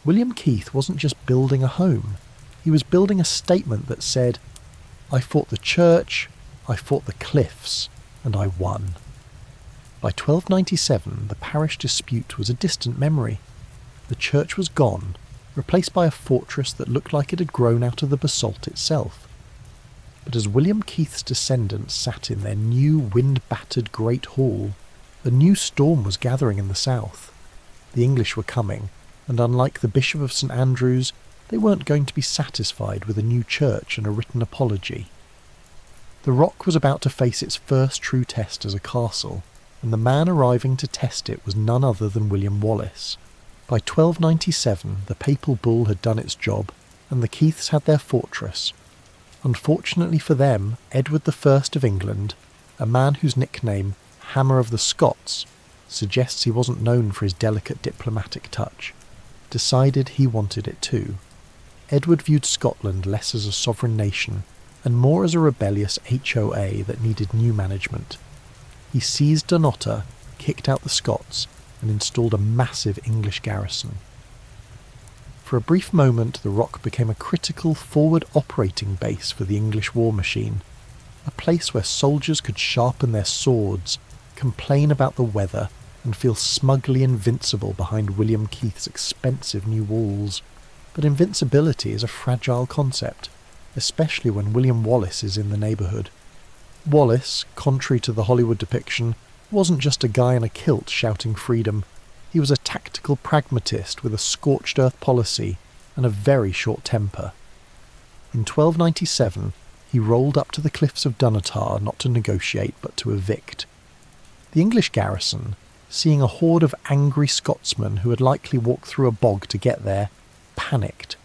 William Keith wasn't just building a home, He was building a statement that said, "I fought the church, I fought the cliffs, and I won." By 1297, the parish dispute was a distant memory. The church was gone, replaced by a fortress that looked like it had grown out of the basalt itself. But as William Keith's descendants sat in their new wind-battered great hall, a new storm was gathering in the south. The English were coming, and unlike the Bishop of St Andrews, they weren't going to be satisfied with a new church and a written apology. The Rock was about to face its first true test as a castle, and the man arriving to test it was none other than William Wallace. By 1297, the papal bull had done its job, and the Keiths had their fortress. Unfortunately for them, Edward I of England, a man whose nickname, Hammer of the Scots, suggests he wasn't known for his delicate diplomatic touch, decided he wanted it too. Edward viewed Scotland less as a sovereign nation and more as a rebellious HOA that needed new management. He seized Dunnottar, kicked out the Scots, and installed a massive English garrison. For a brief moment, the Rock became a critical forward operating base for the English war machine, a place where soldiers could sharpen their swords, complain about the weather, and feel smugly invincible behind William Keith's expensive new walls. But invincibility is a fragile concept, especially when William Wallace is in the neighbourhood. Wallace, contrary to the Hollywood depiction, wasn't just a guy in a kilt shouting freedom. He was a tactical pragmatist with a scorched earth policy and a very short temper. In 1297, he rolled up to the cliffs of Dunnottar not to negotiate but to evict. The English garrison, seeing a horde of angry Scotsmen who had likely walked through a bog to get there, panicked.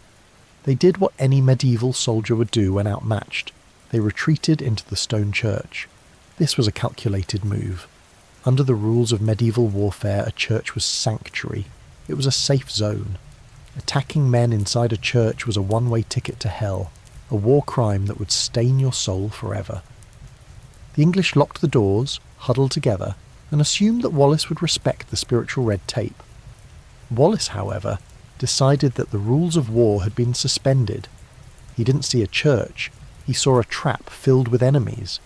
They did what any medieval soldier would do when outmatched. They retreated into the stone church. This was a calculated move. Under the rules of medieval warfare, a church was sanctuary. It was a safe zone. Attacking men inside a church was a one-way ticket to hell, a war crime that would stain your soul forever. The English locked the doors, huddled together, and assumed that Wallace would respect the spiritual red tape. Wallace, however, decided that the rules of war had been suspended. He didn't see a church, he saw a trap filled with enemies.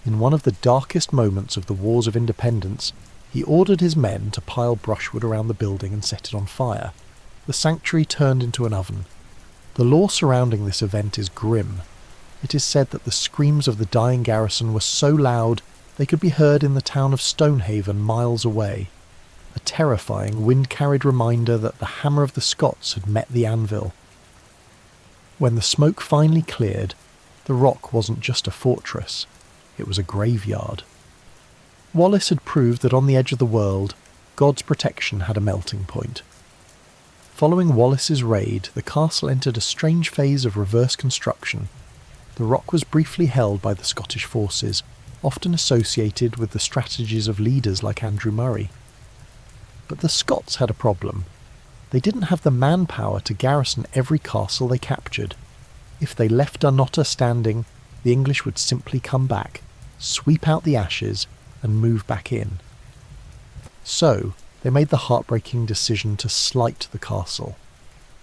In one of the darkest moments of the Wars of Independence, he ordered his men to pile brushwood around the building and set it on fire. The sanctuary turned into an oven. The lore surrounding this event is grim. It is said that the screams of the dying garrison were so loud they could be heard in the town of Stonehaven miles away, a terrifying wind-carried reminder that the hammer of the Scots had met the anvil. When the smoke finally cleared, the Rock wasn't just a fortress, it was a graveyard. Wallace had proved that on the edge of the world, God's protection had a melting point. Following Wallace's raid, the castle entered a strange phase of reverse construction. The Rock was briefly held by the Scottish forces, often associated with the strategies of leaders like Andrew Murray. But the Scots had a problem. They didn't have the manpower to garrison every castle they captured. If they left Dunnottar standing, the English would simply come back, sweep out the ashes, and move back in. So, they made the heartbreaking decision to slight the castle.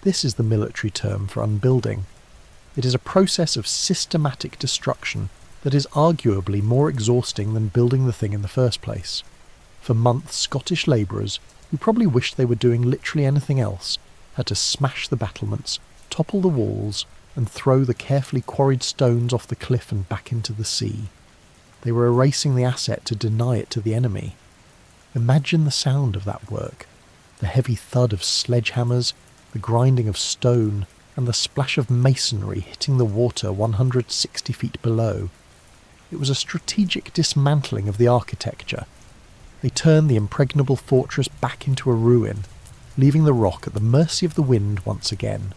This is the military term for unbuilding. It is a process of systematic destruction that is arguably more exhausting than building the thing in the first place. For months, Scottish labourers, who probably wished they were doing literally anything else, had to smash the battlements, topple the walls, and throw the carefully quarried stones off the cliff and back into the sea. They were erasing the asset to deny it to the enemy. Imagine the sound of that work, the heavy thud of sledgehammers, the grinding of stone, and the splash of masonry hitting the water 160 feet below. It was a strategic dismantling of the architecture. They turned the impregnable fortress back into a ruin, leaving the Rock at the mercy of the wind once again.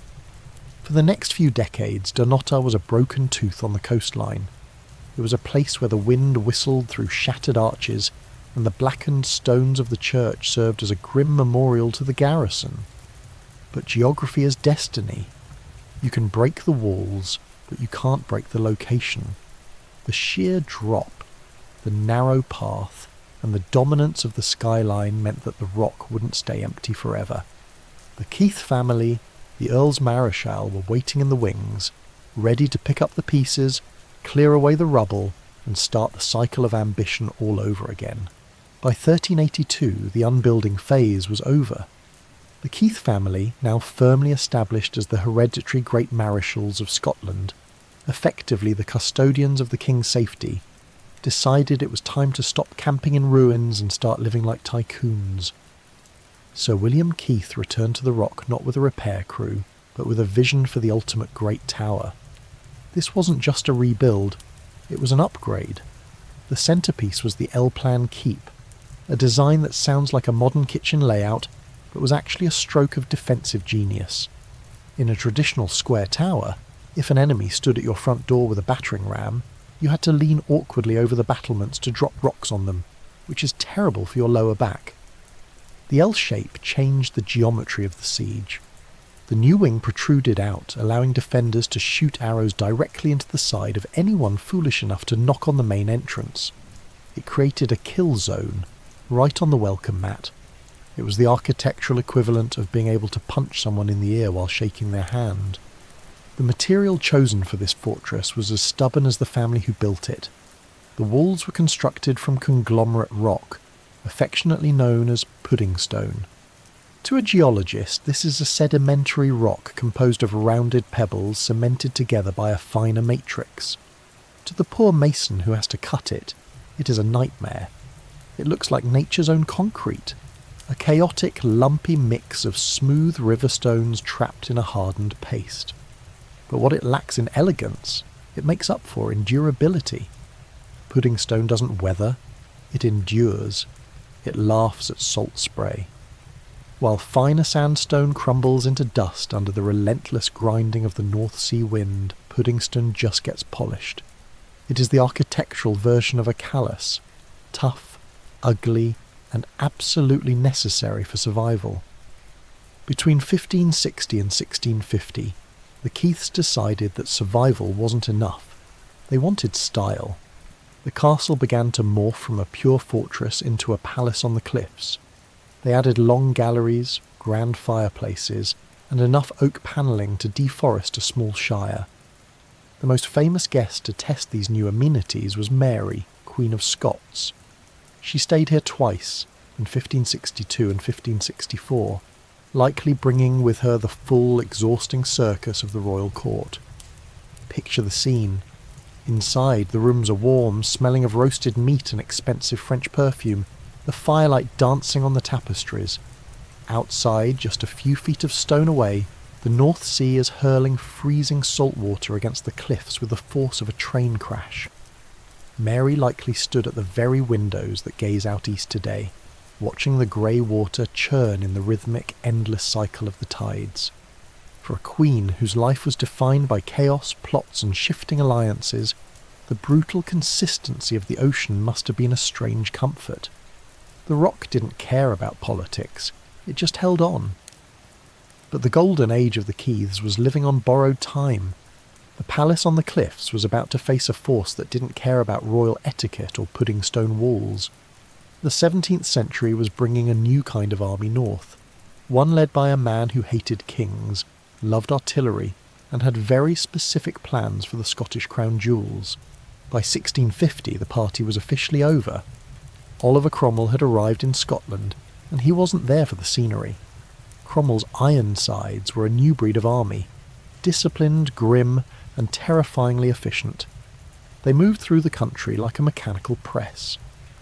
For the next few decades, Dunnottar was a broken tooth on the coastline. It was a place where the wind whistled through shattered arches, and the blackened stones of the church served as a grim memorial to the garrison. But geography is destiny. You can break the walls, but you can't break the location. The sheer drop, the narrow path, and the dominance of the skyline meant that the Rock wouldn't stay empty forever. The Keith family, The Earls Marischal were waiting in the wings, ready to pick up the pieces, clear away the rubble, and start the cycle of ambition all over again. By 1382, the unbuilding phase was over. The Keith family, now firmly established as the hereditary Great Marischals of Scotland, effectively the custodians of the king's safety, decided it was time to stop camping in ruins and start living like tycoons. Sir William Keith returned to the Rock not with a repair crew, but with a vision for the ultimate Great Tower. This wasn't just a rebuild, it was an upgrade. The centrepiece was the L-Plan Keep, a design that sounds like a modern kitchen layout, but was actually a stroke of defensive genius. In a traditional square tower, if an enemy stood at your front door with a battering ram, you had to lean awkwardly over the battlements to drop rocks on them, which is terrible for your lower back. The L-shape changed the geometry of the siege. The new wing protruded out, allowing defenders to shoot arrows directly into the side of anyone foolish enough to knock on the main entrance. It created a kill zone, right on the welcome mat. It was the architectural equivalent of being able to punch someone in the ear while shaking their hand. The material chosen for this fortress was as stubborn as the family who built it. The walls were constructed from conglomerate rock, affectionately known as pudding stone. To a geologist, this is a sedimentary rock composed of rounded pebbles cemented together by a finer matrix. To the poor mason who has to cut it, it is a nightmare. It looks like nature's own concrete, a chaotic, lumpy mix of smooth river stones trapped in a hardened paste. But what it lacks in elegance, it makes up for in durability. Pudding stone doesn't weather, it endures. It laughs at salt spray. While finer sandstone crumbles into dust under the relentless grinding of the North Sea wind, puddingstone just gets polished. It is the architectural version of a callus, tough, ugly, and absolutely necessary for survival. Between 1560 and 1650, the Keiths decided that survival wasn't enough. They wanted style. The castle began to morph from a pure fortress into a palace on the cliffs. They added long galleries, grand fireplaces, and enough oak panelling to deforest a small shire. The most famous guest to test these new amenities was Mary, Queen of Scots. She stayed here twice, in 1562 and 1564, likely bringing with her the full, exhausting circus of the royal court. Picture the scene. Inside, the rooms are warm, smelling of roasted meat and expensive French perfume, the firelight dancing on the tapestries. Outside, just a few feet of stone away, the North Sea is hurling freezing salt water against the cliffs with the force of a train crash. Mary likely stood at the very windows that gaze out east today, watching the grey water churn in the rhythmic, endless cycle of the tides. For a queen whose life was defined by chaos, plots and shifting alliances, the brutal consistency of the ocean must have been a strange comfort. The Rock didn't care about politics, it just held on. But the golden age of the Keiths was living on borrowed time. The palace on the cliffs was about to face a force that didn't care about royal etiquette or pudding stone walls. The 17th century was bringing a new kind of army north, one led by a man who hated kings, loved artillery, and had very specific plans for the Scottish crown jewels. By 1650 the party was officially over. Oliver Cromwell had arrived in Scotland, and he wasn't there for the scenery. Cromwell's Ironsides were a new breed of army, disciplined, grim, and terrifyingly efficient. They moved through the country like a mechanical press,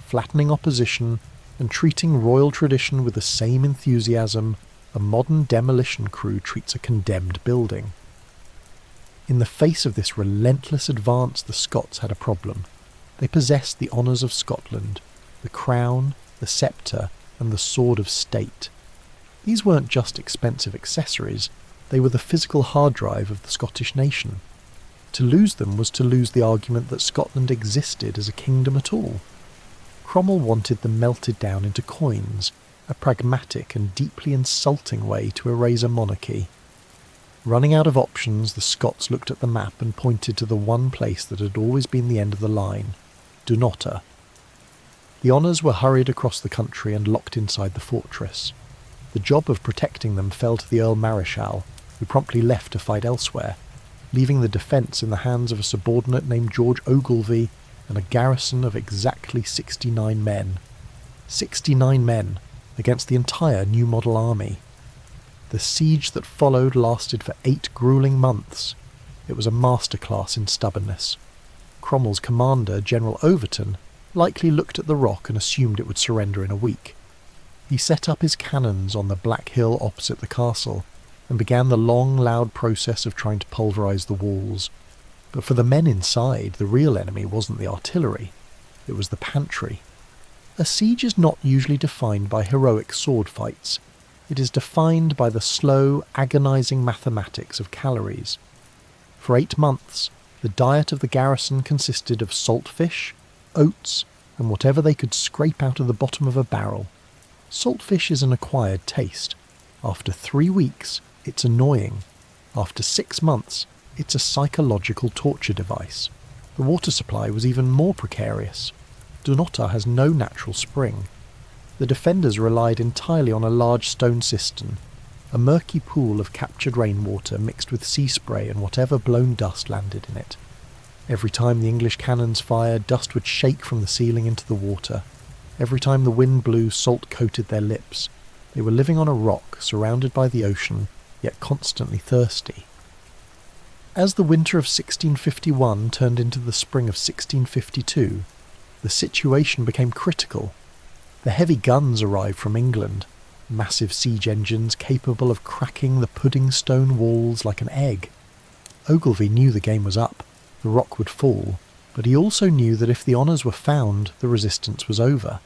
flattening opposition and treating royal tradition with the same enthusiasm a modern demolition crew treats a condemned building. In the face of this relentless advance, the Scots had a problem. They possessed the honours of Scotland, the crown, the sceptre, and the sword of state. These weren't just expensive accessories, they were the physical hard drive of the Scottish nation. To lose them was to lose the argument that Scotland existed as a kingdom at all. Cromwell wanted them melted down into coins, a pragmatic and deeply insulting way to erase a monarchy. Running out of options, the Scots looked at the map and pointed to the one place that had always been the end of the line, Dunnottar. The honours were hurried across the country and locked inside the fortress. The job of protecting them fell to the Earl Marischal, who promptly left to fight elsewhere, leaving the defence in the hands of a subordinate named George Ogilvy and a garrison of exactly 69 men. 69 men against the entire New Model army. The siege that followed lasted for 8 gruelling months. It was a masterclass in stubbornness. Cromwell's commander, General Overton, likely looked at the rock and assumed it would surrender in a week. He set up his cannons on the black hill opposite the castle and began the long, loud process of trying to pulverise the walls. But for the men inside, the real enemy wasn't the artillery, it was the pantry. A siege is not usually defined by heroic sword fights. It is defined by the slow, agonising mathematics of calories. For 8 months, the diet of the garrison consisted of salt fish, oats, and whatever they could scrape out of the bottom of a barrel. Salt fish is an acquired taste. After 3 weeks, it's annoying. After 6 months, it's a psychological torture device. The water supply was even more precarious. Dunnottar has no natural spring. The defenders relied entirely on a large stone cistern, a murky pool of captured rainwater mixed with sea spray and whatever blown dust landed in it. Every time the English cannons fired, dust would shake from the ceiling into the water. Every time the wind blew, salt coated their lips. They were living on a rock, surrounded by the ocean, yet constantly thirsty. As the winter of 1651 turned into the spring of 1652, the situation became critical. The heavy guns arrived from England, massive siege engines capable of cracking the pudding stone walls like an egg. Ogilvy knew the game was up, the rock would fall, but he also knew that if the honours were found, the resistance was over.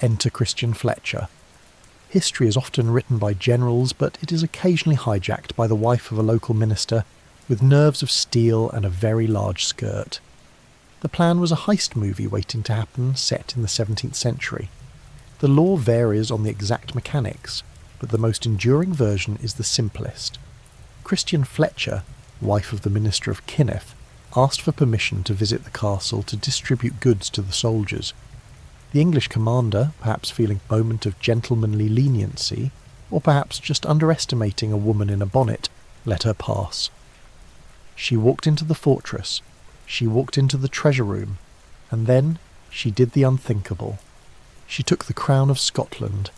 Enter Christian Fletcher. History is often written by generals, but it is occasionally hijacked by the wife of a local minister with nerves of steel and a very large skirt. The plan was a heist movie waiting to happen, set in the 17th century. The lore varies on the exact mechanics, but the most enduring version is the simplest. Christian Fletcher, wife of the Minister of Kinneff, asked for permission to visit the castle to distribute goods to the soldiers. The English commander, perhaps feeling a moment of gentlemanly leniency, or perhaps just underestimating a woman in a bonnet, let her pass. She walked into the fortress, she walked into the treasure room, and then she did the unthinkable. She took the crown of Scotland,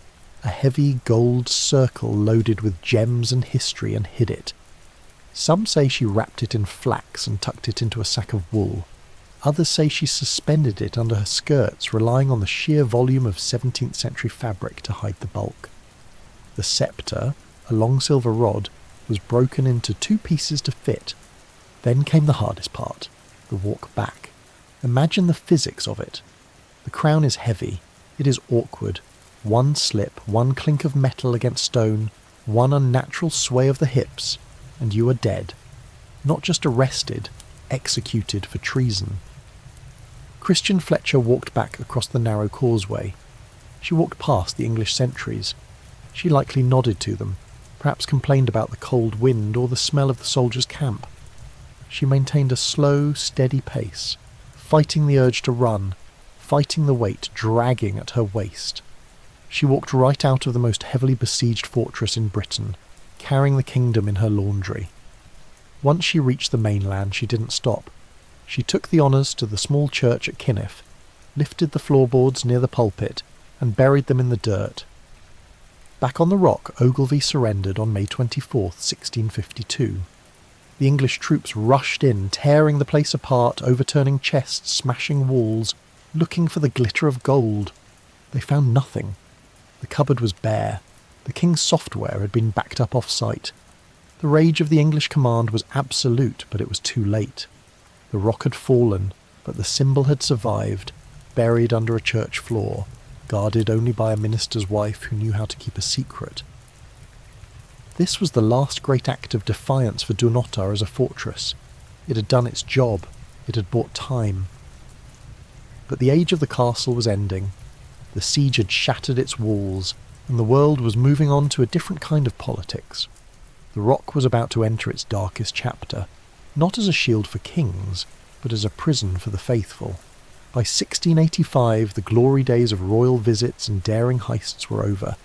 a heavy gold circle loaded with gems and history, and hid it. Some say she wrapped it in flax and tucked it into a sack of wool. Others say she suspended it under her skirts, relying on the sheer volume of 17th century fabric to hide the bulk. The sceptre, a long silver rod, was broken into 2 pieces to fit. Then came the hardest part, the walk back. Imagine the physics of it. The crown is heavy, it is awkward. One slip, one clink of metal against stone, one unnatural sway of the hips, and you are dead. Not just arrested, executed for treason. Christian Fletcher walked back across the narrow causeway. She walked past the English sentries. She likely nodded to them, perhaps complained about the cold wind or the smell of the soldiers' camp. She maintained a slow, steady pace, fighting the urge to run, fighting the weight dragging at her waist. She walked right out of the most heavily besieged fortress in Britain, carrying the kingdom in her laundry. Once she reached the mainland, she didn't stop. She took the honours to the small church at Kinneff, lifted the floorboards near the pulpit, and buried them in the dirt. Back on the rock, Ogilvy surrendered on May 24th, 1652. The English troops rushed in, tearing the place apart, overturning chests, smashing walls, looking for the glitter of gold. They found nothing. The cupboard was bare. The king's software had been backed up off-site. The rage of the English command was absolute, but it was too late. The rock had fallen, but the symbol had survived, buried under a church floor, guarded only by a minister's wife who knew how to keep a secret. This was the last great act of defiance for Dunnottar as a fortress. It had done its job. It had bought time. But the age of the castle was ending. The siege had shattered its walls, and the world was moving on to a different kind of politics. The rock was about to enter its darkest chapter, not as a shield for kings, but as a prison for the faithful. By 1685, the glory days of royal visits and daring heists were over.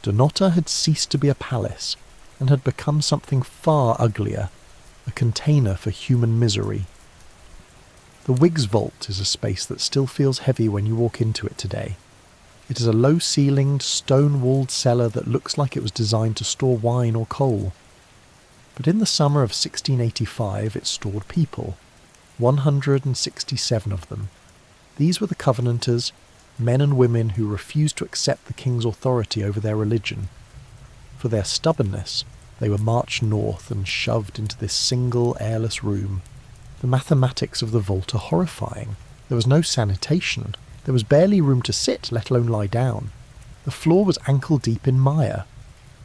Dunnottar had ceased to be a palace, and had become something far uglier, a container for human misery. The Whig's Vault is a space that still feels heavy when you walk into it today. It is a low-ceilinged, stone-walled cellar that looks like it was designed to store wine or coal. But in the summer of 1685 it stored people, 167 of them. These were the Covenanters, men and women who refused to accept the king's authority over their religion. For their stubbornness, they were marched north and shoved into this single, airless room. The mathematics of the vault are horrifying. There was no sanitation. There was barely room to sit, let alone lie down. The floor was ankle-deep in mire.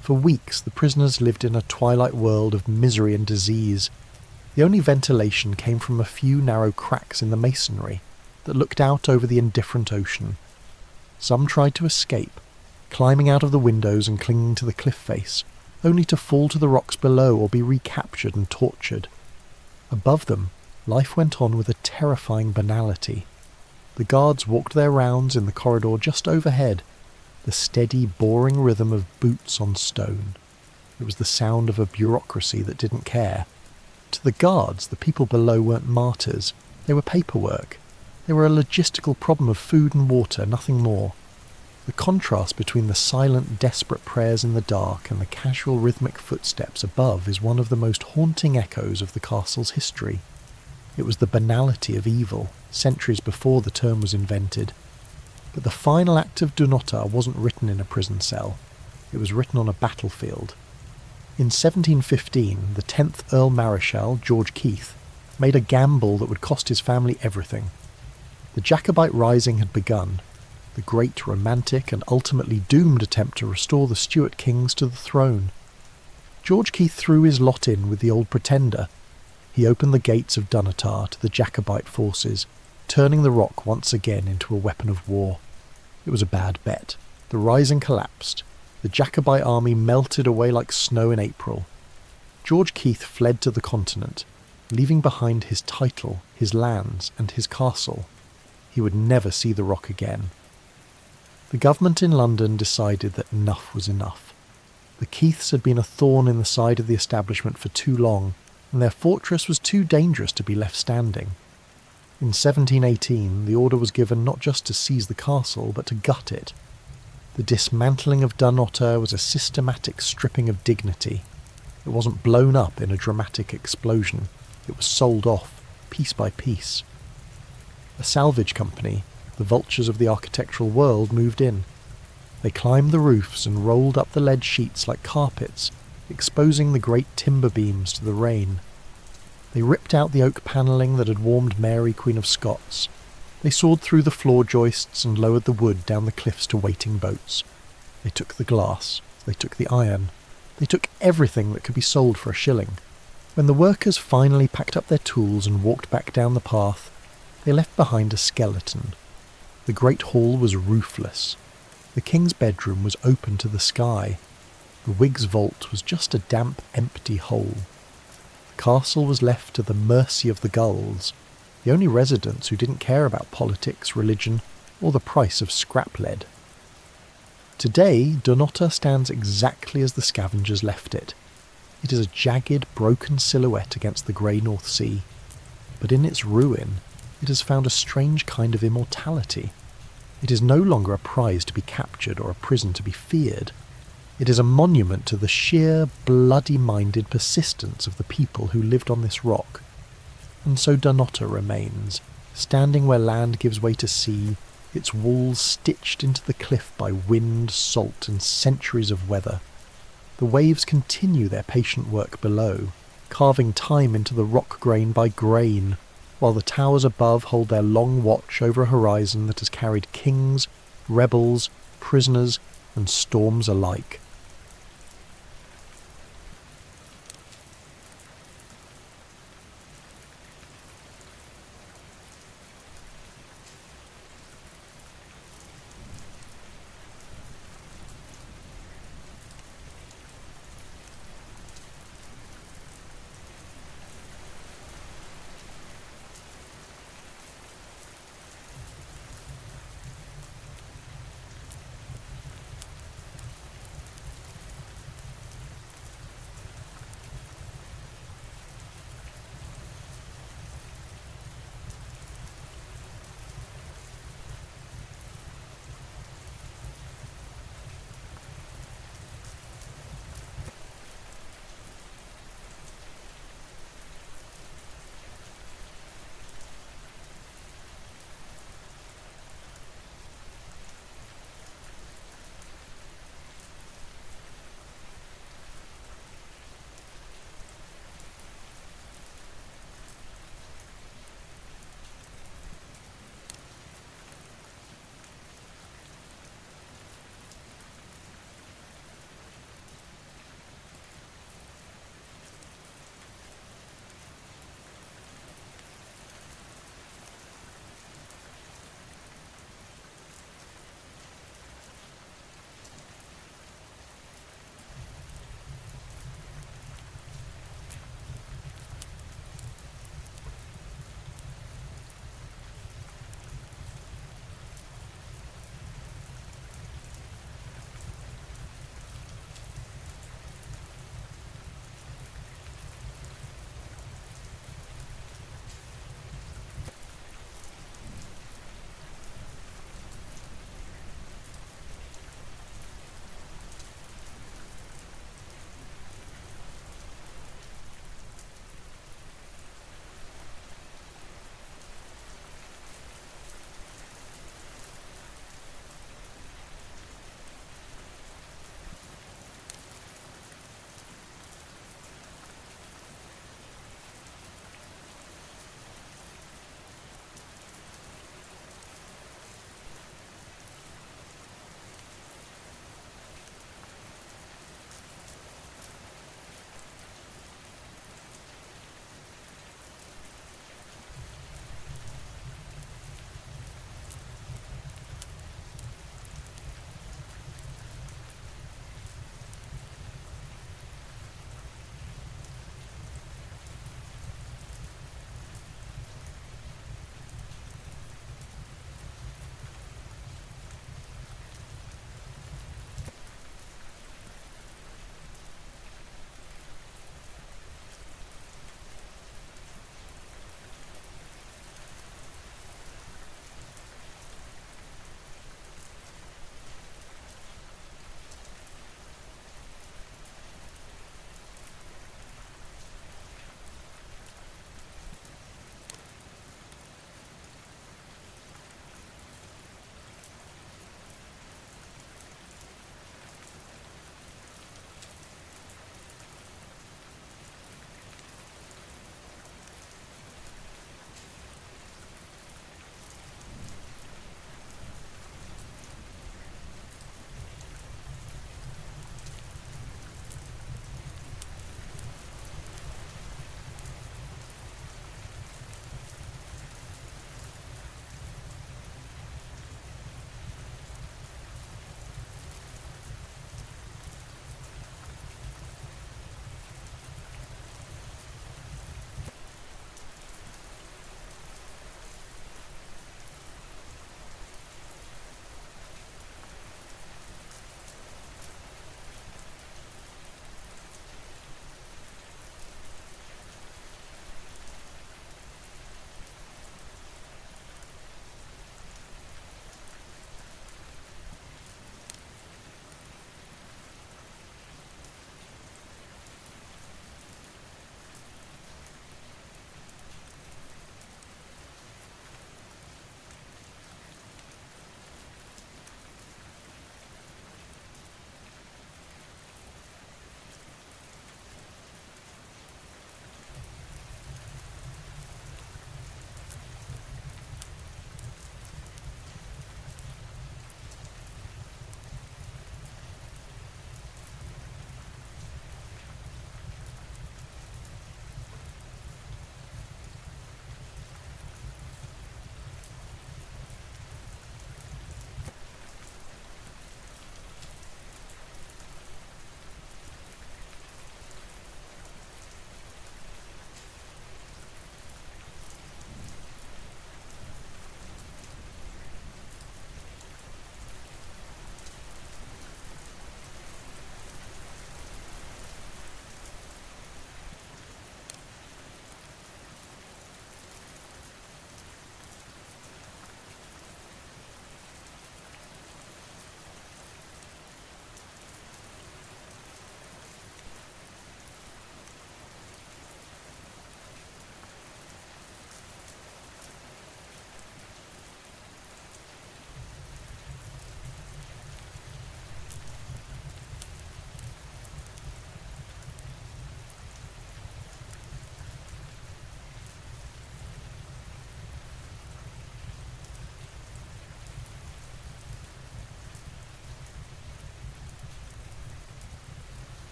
For weeks, the prisoners lived in a twilight world of misery and disease. The only ventilation came from a few narrow cracks in the masonry that looked out over the indifferent ocean. Some tried to escape, climbing out of the windows and clinging to the cliff face, only to fall to the rocks below or be recaptured and tortured. Above them, life went on with a terrifying banality. The guards walked their rounds in the corridor just overhead, the steady, boring rhythm of boots on stone. It was the sound of a bureaucracy that didn't care. To the guards, the people below weren't martyrs. They were paperwork. They were a logistical problem of food and water, nothing more. The contrast between the silent, desperate prayers in the dark and the casual, rhythmic footsteps above is one of the most haunting echoes of the castle's history. It was the banality of evil, centuries before the term was invented. But the final act of Dunnottar wasn't written in a prison cell. It was written on a battlefield. In 1715, the 10th Earl Marischal, George Keith, made a gamble that would cost his family everything. The Jacobite Rising had begun, the great, romantic and ultimately doomed attempt to restore the Stuart kings to the throne. George Keith threw his lot in with the old pretender. He opened the gates of Dunnottar to the Jacobite forces, turning the rock once again into a weapon of war. It was a bad bet. The Rising collapsed. The Jacobite army melted away like snow in April. George Keith fled to the continent, leaving behind his title, his lands, and his castle. He would never see the rock again. The government in London decided that enough was enough. The Keiths had been a thorn in the side of the establishment for too long, and their fortress was too dangerous to be left standing. In 1718, the order was given not just to seize the castle, but to gut it. The dismantling of Dunnottar was a systematic stripping of dignity. It wasn't blown up in a dramatic explosion. It was sold off, piece by piece. A salvage company, the vultures of the architectural world, moved in. They climbed the roofs and rolled up the lead sheets like carpets, exposing the great timber beams to the rain. They ripped out the oak panelling that had warmed Mary, Queen of Scots. They sawed through the floor joists and lowered the wood down the cliffs to waiting boats. They took the glass. They took the iron. They took everything that could be sold for a shilling. When the workers finally packed up their tools and walked back down the path, they left behind a skeleton. The great hall was roofless. The king's bedroom was open to the sky. The Whig's vault was just a damp, empty hole. The castle was left to the mercy of the gulls, the only residents who didn't care about politics, religion, or the price of scrap lead. Today, Dunnottar stands exactly as the scavengers left it. It is a jagged, broken silhouette against the grey North Sea. But in its ruin, it has found a strange kind of immortality. It is no longer a prize to be captured or a prison to be feared. It is a monument to the sheer, bloody-minded persistence of the people who lived on this rock. And so Dunnottar remains, standing where land gives way to sea, its walls stitched into the cliff by wind, salt, and centuries of weather. The waves continue their patient work below, carving time into the rock grain by grain, while the towers above hold their long watch over a horizon that has carried kings, rebels, prisoners, and storms alike.